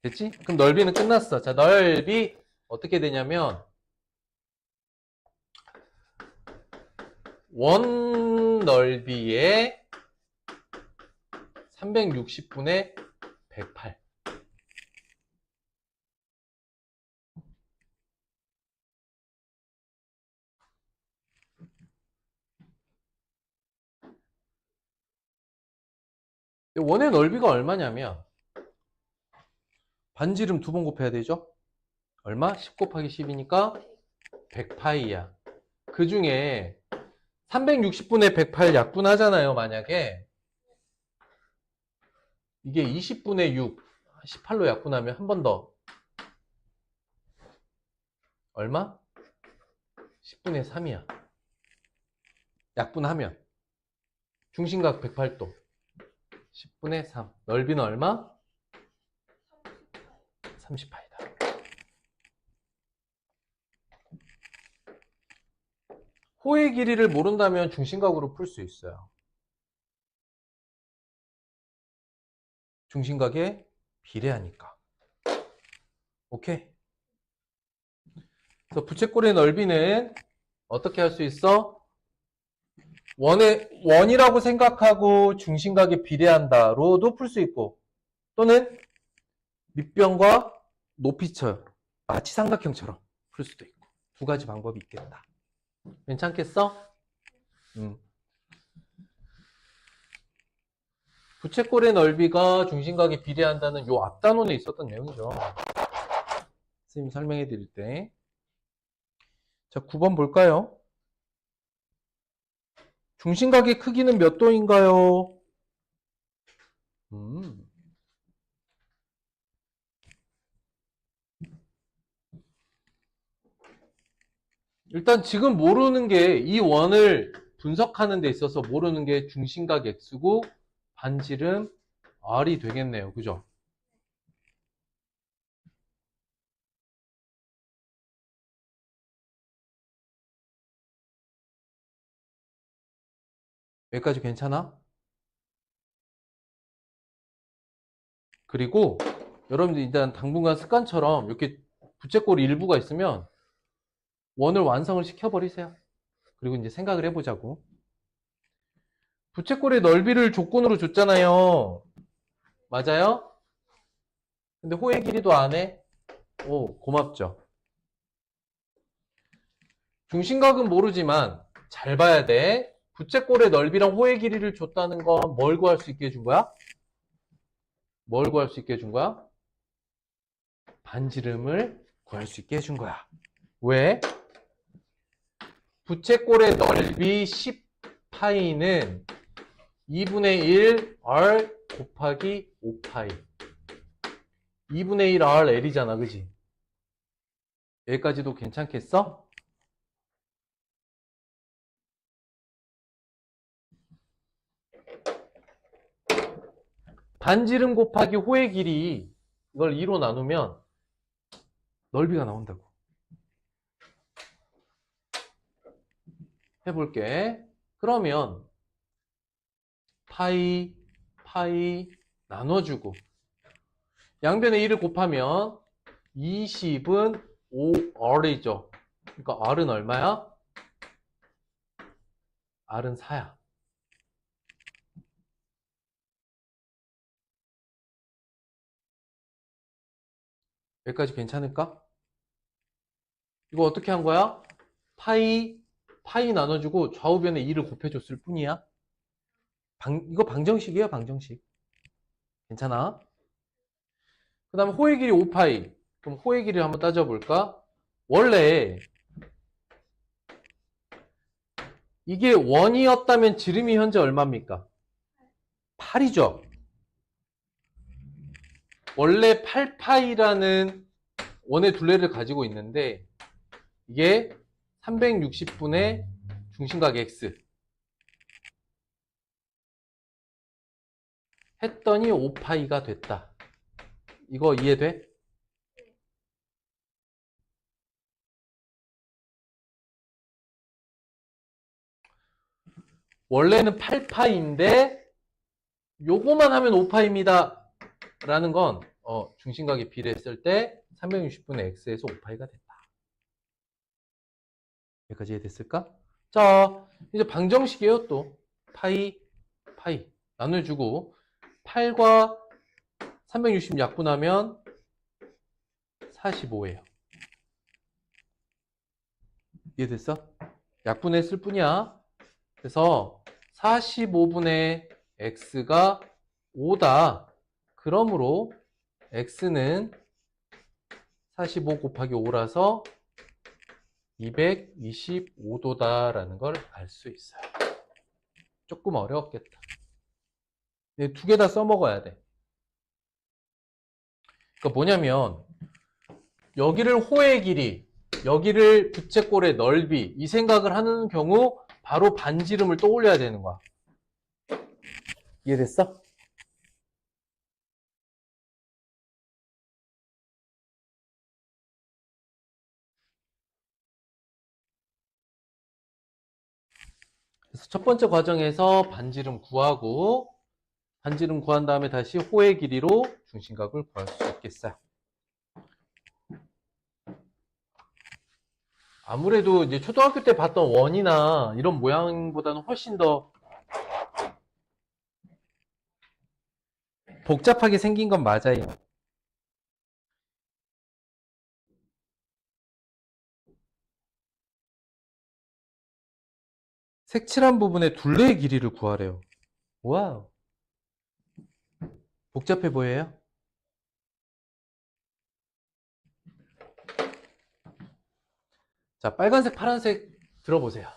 됐지? 그럼 넓이는 끝났어. 자, 넓이 어떻게 되냐면 원 넓이의 360분의 108. 원의 넓이가 얼마냐면 반지름 2번 곱해야 되죠? 얼마? 10 곱하기 10이니까 100파이야. 그 중에 360분의 108 약분하잖아요, 만약에. 이게 20분의 6, 18로 약분하면 한 번 더. 얼마? 10분의 3이야. 약분하면. 중심각 108도. 10분의 3. 넓이는 얼마? 30파이다. 호의 길이를 모른다면 중심각으로 풀 수 있어요. 중심각에 비례하니까. 오케이. 그래서 부채꼴의 넓이는 어떻게 할 수 있어? 원이라고 생각하고 중심각에 비례한다로도 풀 수 있고, 또는 밑변과 높이처럼 마치 삼각형처럼 풀 수도 있고, 두 가지 방법이 있겠다. 괜찮겠어? 부채꼴의 넓이가 중심각에 비례한다는 요 앞단원에 있었던 내용이죠. 선생님이 설명해 드릴 때. 자, 9번 볼까요? 중심각의 크기는 몇 도인가요? 일단 지금 모르는 게 이 원을 분석하는 데 있어서 모르는 게 중심각 x고 반지름 r이 되겠네요. 그죠? 여기까지 괜찮아? 그리고 여러분들 일단 당분간 습관처럼 이렇게 부채꼴 일부가 있으면 원을 완성을 시켜버리세요. 그리고 이제 생각을 해보자고. 부채꼴의 넓이를 조건으로 줬잖아요. 맞아요? 근데 호의 길이도 안 해? 오, 고맙죠. 중심각은 모르지만 잘 봐야 돼. 부채꼴의 넓이랑 호의 길이를 줬다는 건 뭘 구할 수 있게 해준 거야? 뭘 구할 수 있게 해준 거야? 반지름을 구할 수 있게 해준 거야. 왜? 부채꼴의 넓이 10파이는 2분의 1 r 곱하기 5파이. 2분의 1 r l이잖아, 그지? 여기까지도 괜찮겠어? 반지름 곱하기 호의 길이 이걸 2로 나누면 넓이가 나온다고. 해볼게. 그러면 파이 나눠주고 양변에 1을 곱하면 20은 5r이죠. 그러니까 r은 얼마야? r은 4야. 여기까지 괜찮을까? 이거 어떻게 한 거야? 파이 나눠주고 좌우변에 2를 곱해줬을 뿐이야. 이거 방정식이에요, 방정식. 괜찮아? 그 다음에 호의 길이 5파이. 그럼 호의 길이를 한번 따져볼까? 원래 이게 원이었다면 지름이 현재 얼마입니까? 8이죠. 원래 8파이라는 원의 둘레를 가지고 있는데 이게 360분의 중심각 x 했더니 5파이가 됐다. 이거 이해돼? 원래는 8파이인데 요거만 하면 5파이입니다. 라는 건 중심각에 비례했을 때 360분의 x에서 5파이가 됐다. 여기까지 이해됐을까? 자, 이제 방정식이에요. 또 파이 나눠주고 8과 360 약분하면 45예요. 이해됐어? 약분했을 뿐이야. 그래서 45분의 x가 5다. 그러므로 x는 45 곱하기 5라서 225도다라는 걸 알 수 있어요. 조금 어려웠겠다. 두 개 다 써먹어야 돼. 그러니까 뭐냐면 여기를 호의 길이, 여기를 부채꼴의 넓이 이 생각을 하는 경우 바로 반지름을 떠올려야 되는 거야. 이해됐어? 그래서 첫 번째 과정에서 반지름 구하고 반지름 구한 다음에 다시 호의 길이로 중심각을 구할 수 있겠어요. 아무래도 이제 초등학교 때 봤던 원이나 이런 모양보다는 훨씬 더 복잡하게 생긴 건 맞아요. 색칠한 부분의 둘레의 길이를 구하래요. 와우. 복잡해 보여요? 자, 빨간색, 파란색 들어보세요.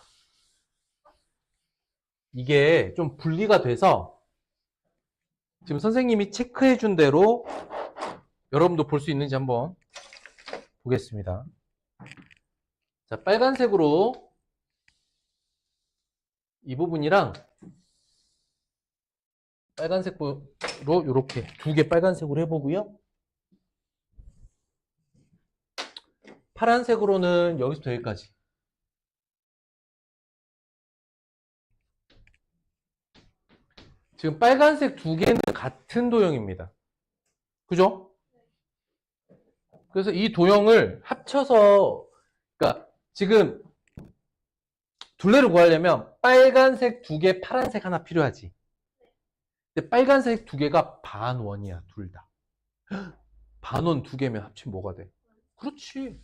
이게 좀 분리가 돼서 지금 선생님이 체크해 준 대로 여러분도 볼 수 있는지 한번 보겠습니다. 자, 빨간색으로 이 부분이랑 빨간색으로 이렇게 두 개 빨간색으로 해보고요. 파란색으로는 여기서부터 여기까지. 지금 빨간색 두 개는 같은 도형입니다. 그죠? 그래서 이 도형을 합쳐서, 그러니까 지금 둘레를 구하려면 빨간색 2개, 파란색 하나 필요하지. 근데 빨간색 2개가 반원이야, 둘 다. 반원 2개면 합치면 뭐가 돼? 그렇지.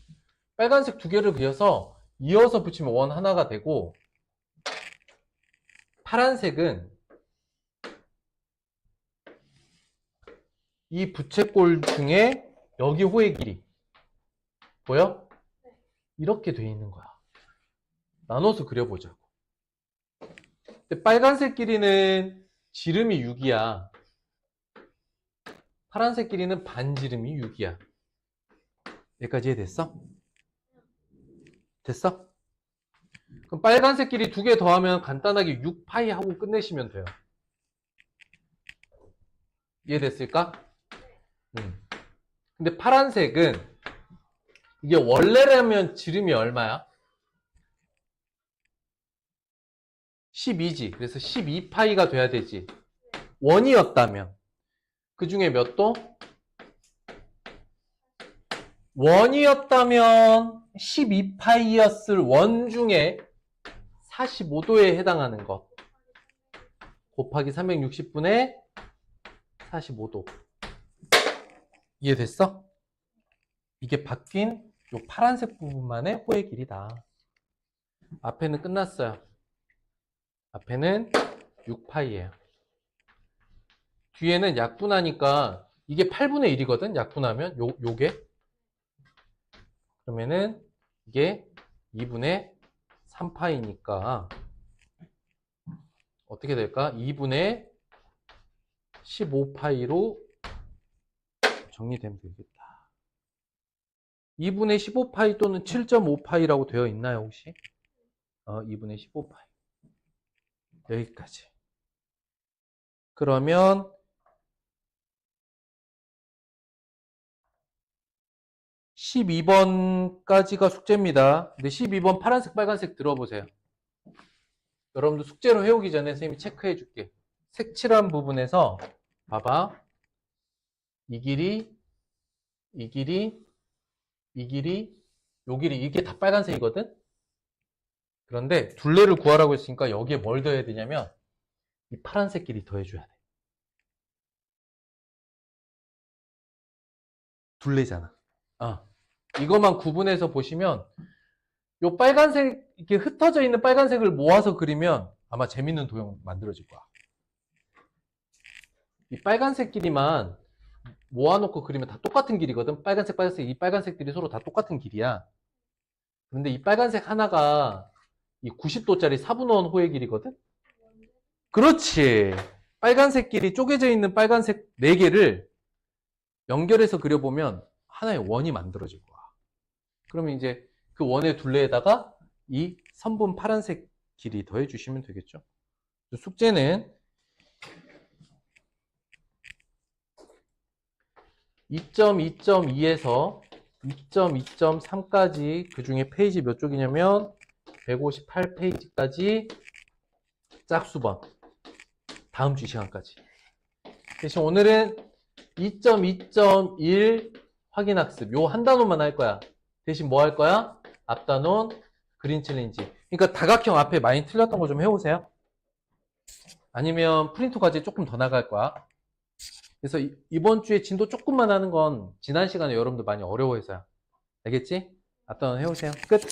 빨간색 2개를 그려서 이어서 붙이면 원 하나가 되고, 파란색은 이 부채꼴 중에 여기 호의 길이 보여? 이렇게 돼 있는 거야. 나눠서 그려보자고. 근데 빨간색 길이는 지름이 6이야. 파란색 길이는 반지름이 6이야. 여기까지 이해됐어? 됐어? 그럼 빨간색 길이 2개 더하면 간단하게 6파이 하고 끝내시면 돼요. 이해됐을까? 근데 파란색은 이게 원래라면 지름이 얼마야? 12지. 그래서 12파이가 돼야 되지. 원이었다면. 그 중에 몇 도? 원이었다면 12파이였을 원 중에 45도에 해당하는 것. 곱하기 360분의 45도. 이해됐어? 이게 바뀐 요 파란색 부분만의 호의 길이다. 앞에는 끝났어요. 앞에는 6파이예요. 뒤에는 약분하니까 이게 8분의 1이거든. 약분하면 요게. 그러면은 이게 2분의 3파이니까 어떻게 될까? 2분의 15파이로 정리되면 되겠다. 2분의 15파이 또는 7.5파이라고 되어 있나요, 혹시? 2분의 15파이. 여기까지. 그러면 12번까지가 숙제입니다. 근데 12번 파란색, 빨간색 들어보세요. 여러분들 숙제로 해오기 전에 선생님이 체크해 줄게. 색칠한 부분에서 봐봐. 이 길이, 이 길이, 이 길이, 요 길이, 이게 다 빨간색이거든? 그런데 둘레를 구하라고 했으니까 여기에 뭘 더해야 되냐면 이 파란색 길이 더해줘야 돼. 둘레잖아. 이것만 구분해서 보시면 요 빨간색, 이렇게 흩어져 있는 빨간색을 모아서 그리면 아마 재밌는 도형 만들어질 거야. 이 빨간색 길이만 모아놓고 그리면 다 똑같은 길이거든. 빨간색, 빨간색, 이 빨간색들이 서로 다 똑같은 길이야. 그런데 이 빨간색 하나가 이 90도짜리 4분의 1 호의 길이거든. 그렇지. 빨간색 길이 쪼개져 있는 빨간색 4개를 연결해서 그려보면 하나의 원이 만들어질 거야. 그러면 이제 그 원의 둘레에다가 이 선분 파란색 길이 더해 주시면 되겠죠. 숙제는 2.2.2에서 2.2.3까지 그 중에 페이지 몇 쪽이냐면 158페이지까지 짝수번. 다음 주 이 시간까지. 대신 오늘은 2.2.1 확인학습. 요 한 단원만 할 거야. 대신 뭐 할 거야? 앞단원 그린 챌린지. 그러니까 다각형 앞에 많이 틀렸던 거 좀 해오세요. 아니면 프린트 과제 조금 더 나갈 거야. 그래서 이번 주에 진도 조금만 하는 건 지난 시간에 여러분들 많이 어려워해서요. 알겠지? 앞단원 해오세요. 끝.